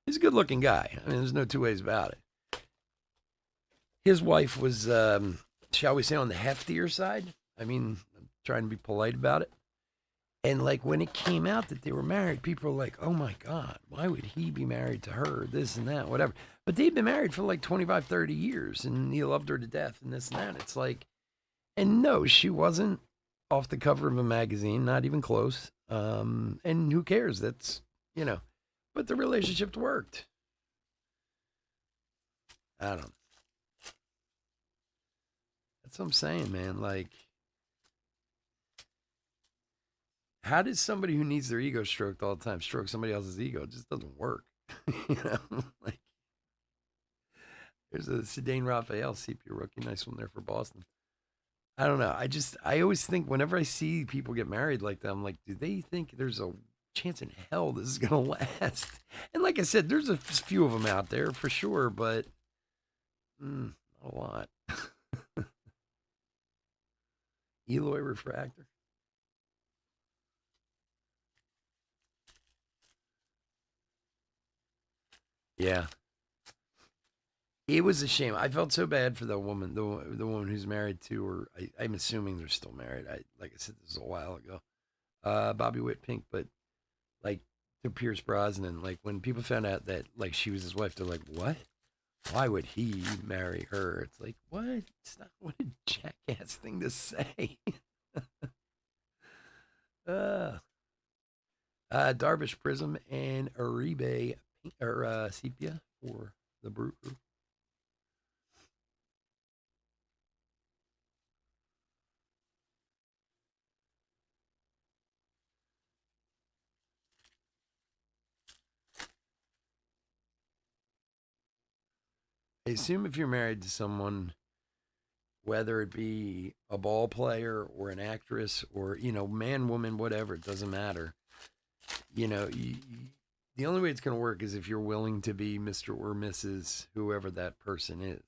He's a good looking guy. I mean, there's no two ways about it. His wife was, shall we say, on the heftier side. I mean, I'm trying to be polite about it. And like when it came out that they were married, people were like, oh my God, why would he be married to her? This and that, whatever. But they'd been married for like 25, 30 years and he loved her to death and this and that. It's like, and no, she wasn't off the cover of a magazine, not even close. And who cares? But the relationship worked. I don't know. That's what I'm saying, man. Like, how does somebody who needs their ego stroked all the time stroke somebody else's ego? It just doesn't work. Like there's a Zidane Raphael CP rookie, nice one there for Boston. I don't know. I always think whenever I see people get married like that, I'm like, do they think there's a chance in hell this is gonna last? And like I said, there's a few of them out there for sure, but not a lot. Eloy refractor. Yeah, it was a shame. I felt so bad for the woman, the woman who's married to, or I'm assuming they're still married. Like I said, this was a while ago. Bobby Witt Pink, but like to Pierce Brosnan, like when people found out that like she was his wife, they're like, "What? Why would he marry her?" It's like, what? It's not what a jackass thing to say. uh, Darvish Prism and Uribe or Sepia for the Brute Group. I assume if you're married to someone, whether it be a ball player or an actress or man, woman, whatever, it doesn't matter. The only way it's going to work is if you're willing to be Mr. or Mrs. whoever that person is.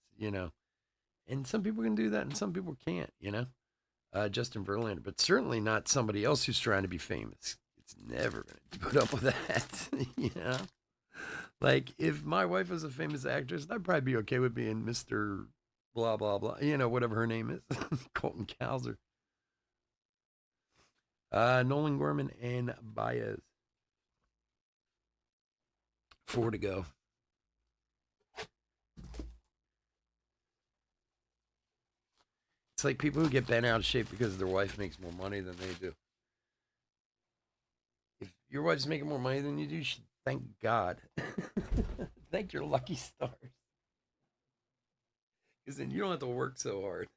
And some people can do that and some people can't. Justin Verlander, but certainly not somebody else who's trying to be famous. It's never going to put up with that. Like if my wife was a famous actress, I'd probably be okay with being Mr. Blah blah blah, whatever her name is, Colton Cowser, Nolan Gorman, and Baez. Four to go. It's like people who get bent out of shape because their wife makes more money than they do. If your wife's making more money than you do, you should thank God. Thank your lucky stars. Because then you don't have to work so hard.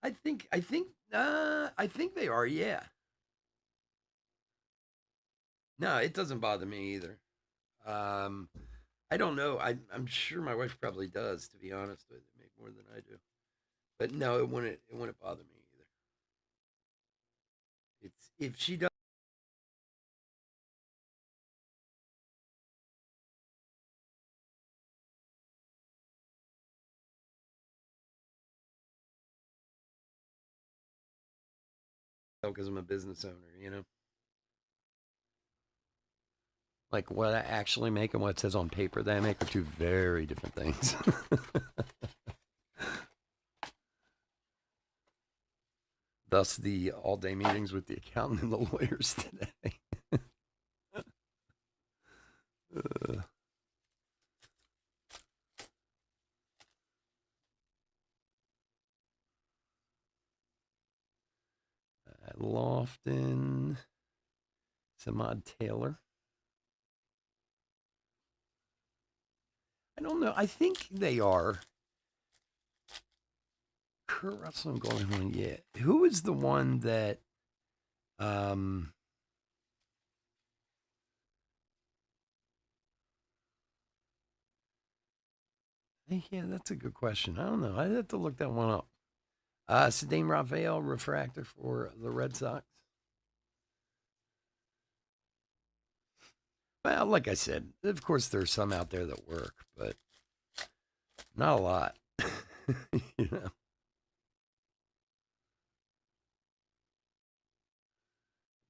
I think they are, yeah. No, it doesn't bother me either. Um, I don't know. I'm sure my wife probably does, to be honest. They make more than I do. But no, it wouldn't bother me either. It's if she does because I'm a business owner. Like what I actually make and what it says on paper that I make are two very different things. Thus, the all-day meetings with the accountant and the lawyers today. uh, Lofton, Samad Taylor. I don't know. I think they are. Kurt Russell and Golden Horn, yeah. Who is the one that um yeah, that's a good question. I don't know. I'd have to look that one up. Cedane Raphael, refractor for the Red Sox. Well, like I said, of course there's some out there that work, but not a lot. you know.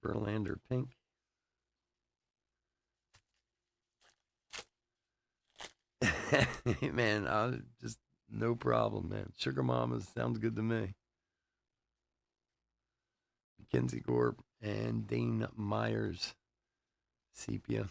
Verlander pink. Man, just no problem, man. Sugar Mamas sounds good to me. Mackenzie Gorb and Dane Myers, sepia.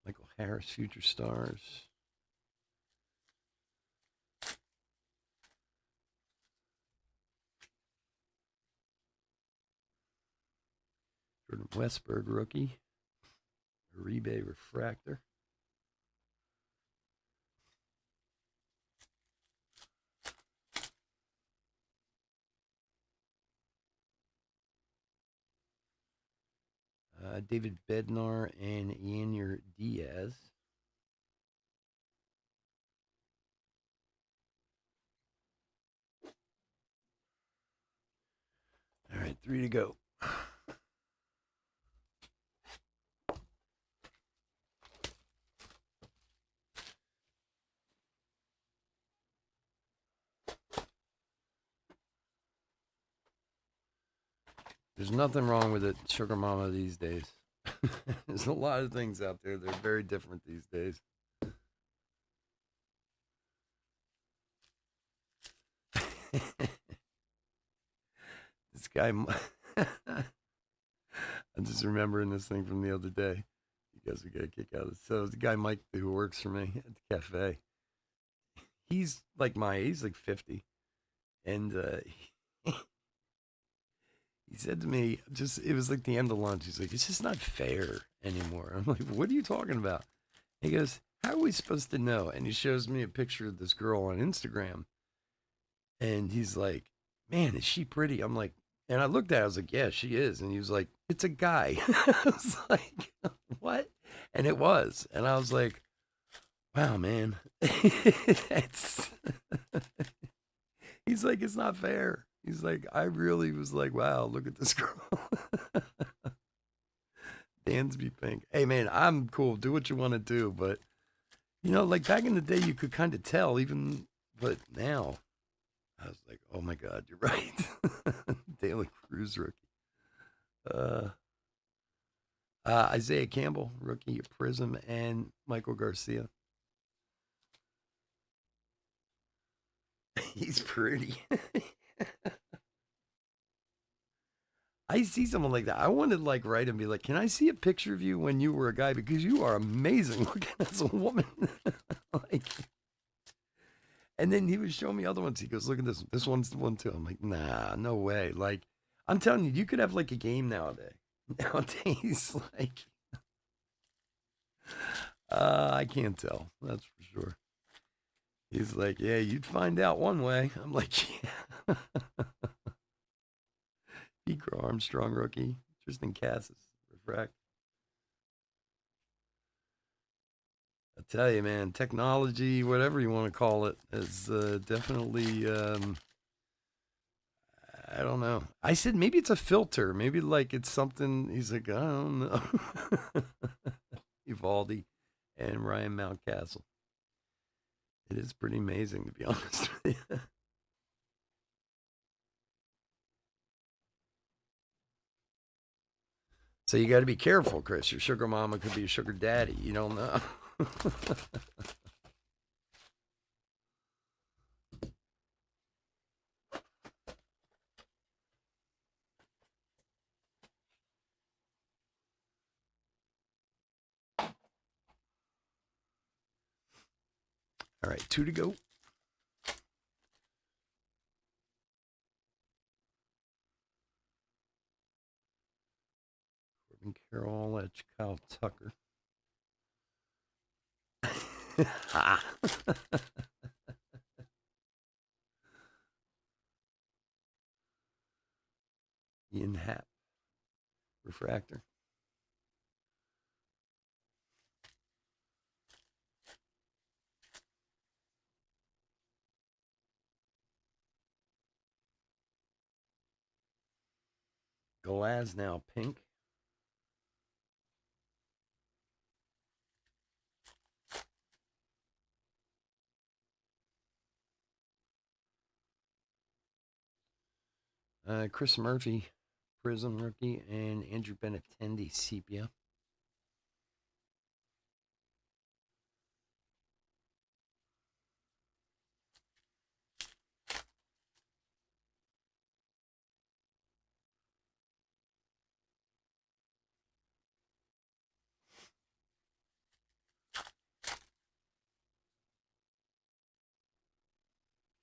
Michael Harris, Future Stars. Jordan Westberg, rookie. Uribe refractor. David Bednar and Yanyer Diaz. All right, 3 to go. There's nothing wrong with it, Sugar Mama, these days. There's a lot of things out there that are very different these days. This guy, I'm just remembering this thing from the other day. You guys will get a kick out of this. So the guy Mike who works for me at the cafe, he's like my age, he's like 50, and he said to me, just it was like the end of lunch. He's like, it's just not fair anymore. I'm like, what are you talking about? He goes, how are we supposed to know? And he shows me a picture of this girl on Instagram, and he's like, man, is she pretty? I'm like, and I looked at it, I was like, yeah, she is. And he was like, it's a guy. I was like, what? And it was. And I was like, wow, man. It's he's like, it's not fair. He's like, I really was like, wow, look at this girl. Dansby Pink. Hey, man, I'm cool. Do what you want to do. But, like back in the day, you could kind of tell, even, but now, I was like, oh my God, you're right. Daily Cruz rookie. Isaiah Campbell, rookie at Prism, and Michael Garcia. He's pretty. I see someone like that. I want to like write and be like, "Can I see a picture of you when you were a guy? Because you are amazing looking as a woman." like, and then he was showing me other ones. He goes, "Look at this. This one's the one too." I'm like, "Nah, no way." Like, I'm telling you, you could have like a game nowadays. Nowadays, like, I can't tell. That's for sure. He's like, "Yeah, you'd find out one way." I'm like, "Yeah." Decro Armstrong rookie. Tristan Cassis refract. I tell you, man, technology, whatever you want to call it, has definitely I don't know. I said maybe it's a filter. Maybe like it's something. He's like, I don't know. Evaldi and Ryan Mountcastle. It is pretty amazing, to be honest with you. So you got to be careful, Chris. Your sugar mama could be a sugar daddy. You don't know. All right, 2 to go. Corbin Carroll, Edge, Kyle Tucker. Ian Happ, refractor. Glasnow, pink. Chris Murphy, Prism rookie, and Andrew Benintendi, sepia.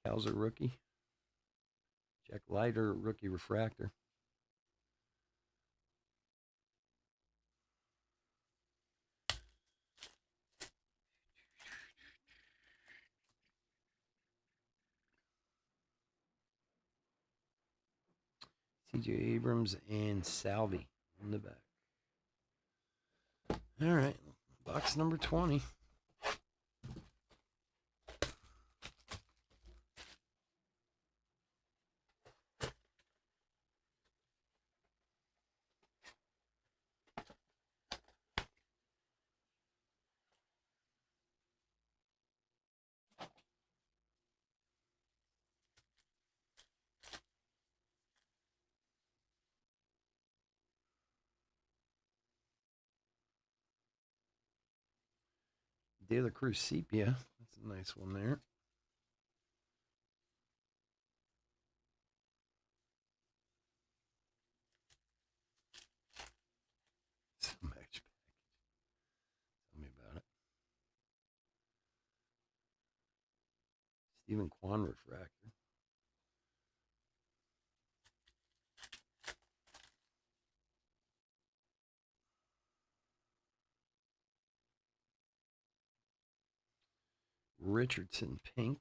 Hauser, rookie. Jack Leiter, rookie refractor. CJ Abrams and Salvi on the back. All right, box number 20. De La Cruz sepia. That's a nice one there. Some match package. Tell me about it. Stephen Kwan refractor. Richardson, pink.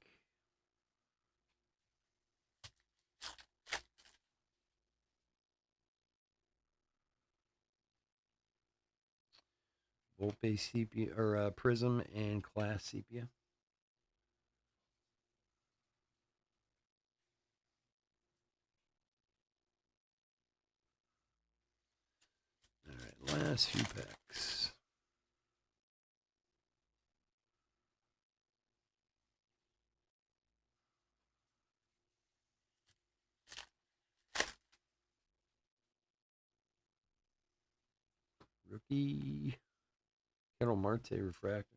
Volpe sepia or Prism and Class sepia. All right, last few packs. Rookie. Kettle Marte refractor.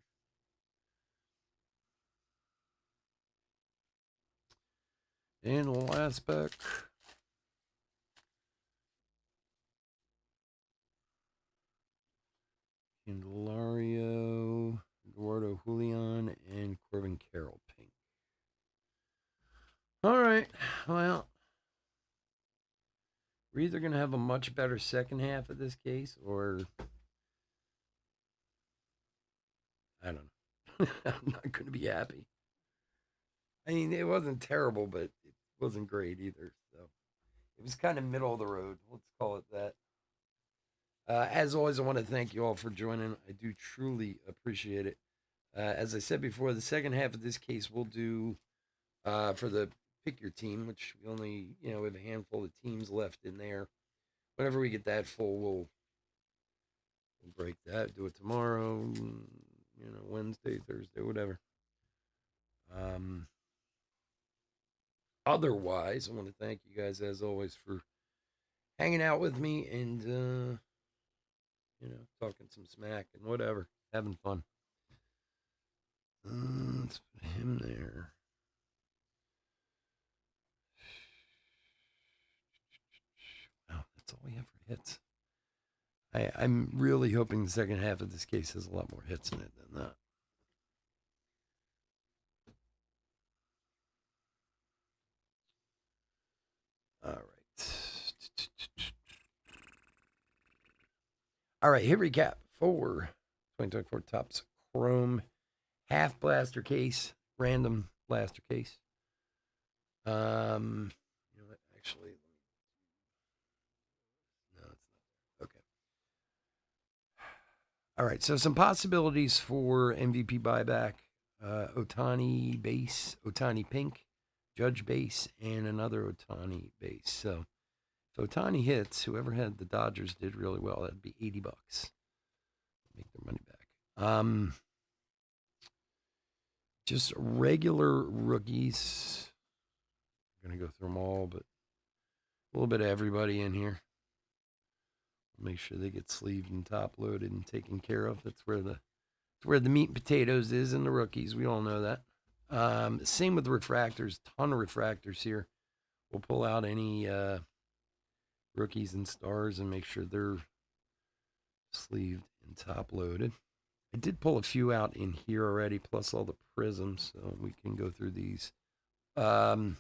And the last pack. Candelario, Eduardo Julian, and Corbin Carroll, pink. All right. Well, we're either going to have a much better second half of this case or I don't know. I'm not going to be happy. I mean, it wasn't terrible, but it wasn't great either. So it was kind of middle of the road. Let's call it that. As always, I want to thank you all for joining. I do truly appreciate it. As I said before, the second half of this case we'll do for the pick your team, which we only, we have a handful of teams left in there. Whenever we get that full, we'll break that, do it tomorrow, Wednesday, Thursday, whatever. Otherwise, I want to thank you guys as always for hanging out with me and talking some smack and whatever, having fun. Let's put him there. Wow, that's all we have for hits. I'm really hoping the second half of this case has a lot more hits in it than that. All right. All right, hit recap for 2024 Topps Chrome half blaster case, random blaster case. You know what? Actually, no, it's not. Okay. All right, so some possibilities for MVP buyback: Ohtani base, Ohtani pink, Judge base, and another Ohtani base. So if Ohtani hits, whoever had the Dodgers did really well. That'd be $80. Make their money back. Just regular rookies. I'm gonna go through them all, but a little bit of everybody in here. Make sure they get sleeved and top loaded and taken care of. That's where the meat and potatoes is in the rookies. We all know that. Same with the refractors. Ton of refractors here. We'll pull out any rookies and stars and make sure they're sleeved and top loaded. I did pull a few out in here already, plus all the prisms, so we can go through these. De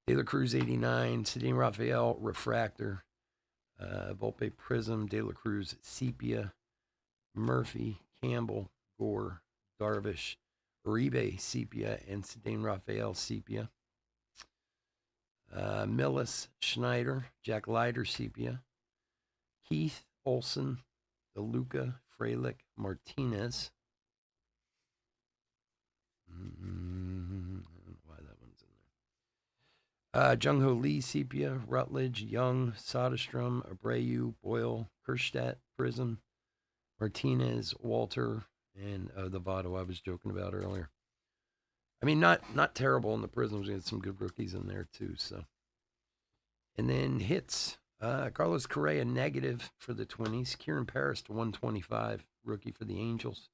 La Cruz 89, Ceddanne Raphael refractor, Volpe prism, De La Cruz sepia, Murphy, Campbell, Gore, Darvish, Uribe sepia, and Ceddanne Raphael sepia. Millis, Schneider, Jack Leiter sepia, Keith, Olson, DeLuca, Frelick, Martinez. I don't know why that one's in there. Jung Ho Lee, sepia, Rutledge, Young, Soderstrom, Abreu, Boyle, Kerstedt, Prism, Martinez, Walter, and the Votto I was joking about earlier. I mean, not terrible in the Prisms. We had some good rookies in there too. So, and then hits. Carlos Correa negative for the Twinnies. Kieran Paris to 125, rookie for the Angels.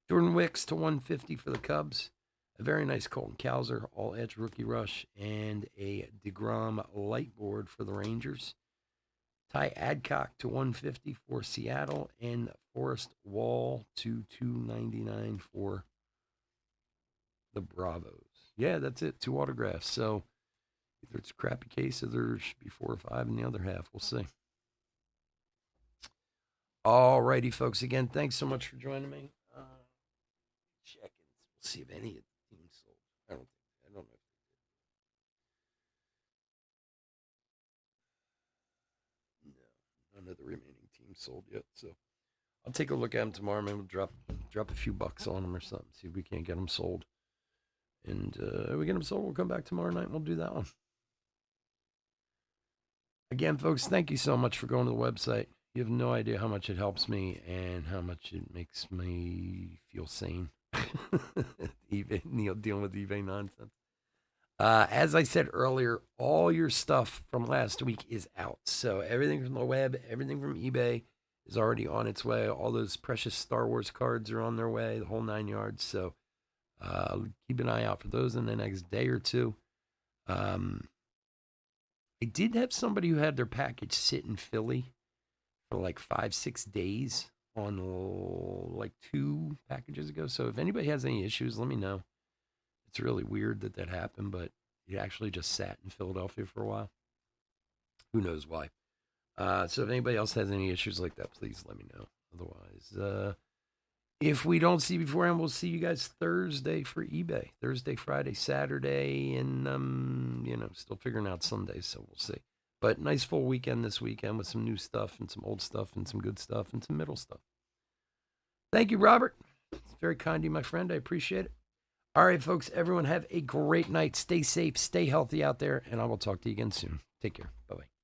Jordan Wicks to 150 for the Cubs. A very nice Colton Cowser, all edge rookie rush, and a DeGrom light board for the Rangers. Ty Adcock to 150 for Seattle, and Forrest Wall to 299 for the Bravos. Yeah, that's it. 2 autographs. So either it's a crappy case or there should be 4 or 5 in the other half. We'll see. All righty, folks. Again, thanks so much for joining me. Check-ins. We'll see if any of the teams sold. I don't know if they did. No, none of the remaining teams sold yet. So I'll take a look at them tomorrow. Maybe we'll drop a few bucks on them or something. See if we can't get them sold. And if we get them sold, we'll come back tomorrow night and we'll do that one. Again, folks, thank you so much for going to the website. You have no idea how much it helps me and how much it makes me feel sane. eBay, dealing with eBay nonsense. As I said earlier, all your stuff from last week is out. So everything from the web, everything from eBay is already on its way. All those precious Star Wars cards are on their way, the whole 9 yards. So keep an eye out for those in the next day or two. I did have somebody who had their package sit in Philly for like 5-6 days on like 2 packages ago. So if anybody has any issues, let me know. It's really weird that happened, but it actually just sat in Philadelphia for a while. Who knows why? So if anybody else has any issues like that, please let me know. Otherwise, if we don't see beforehand, we'll see you guys Thursday for eBay. Thursday, Friday, Saturday, and still figuring out Sundays, so we'll see. But nice full weekend this weekend with some new stuff and some old stuff and some good stuff and some middle stuff. Thank you, Robert. It's very kind of you, my friend. I appreciate it. All right, folks, everyone have a great night. Stay safe, stay healthy out there, and I will talk to you again soon. Take care. Bye-bye.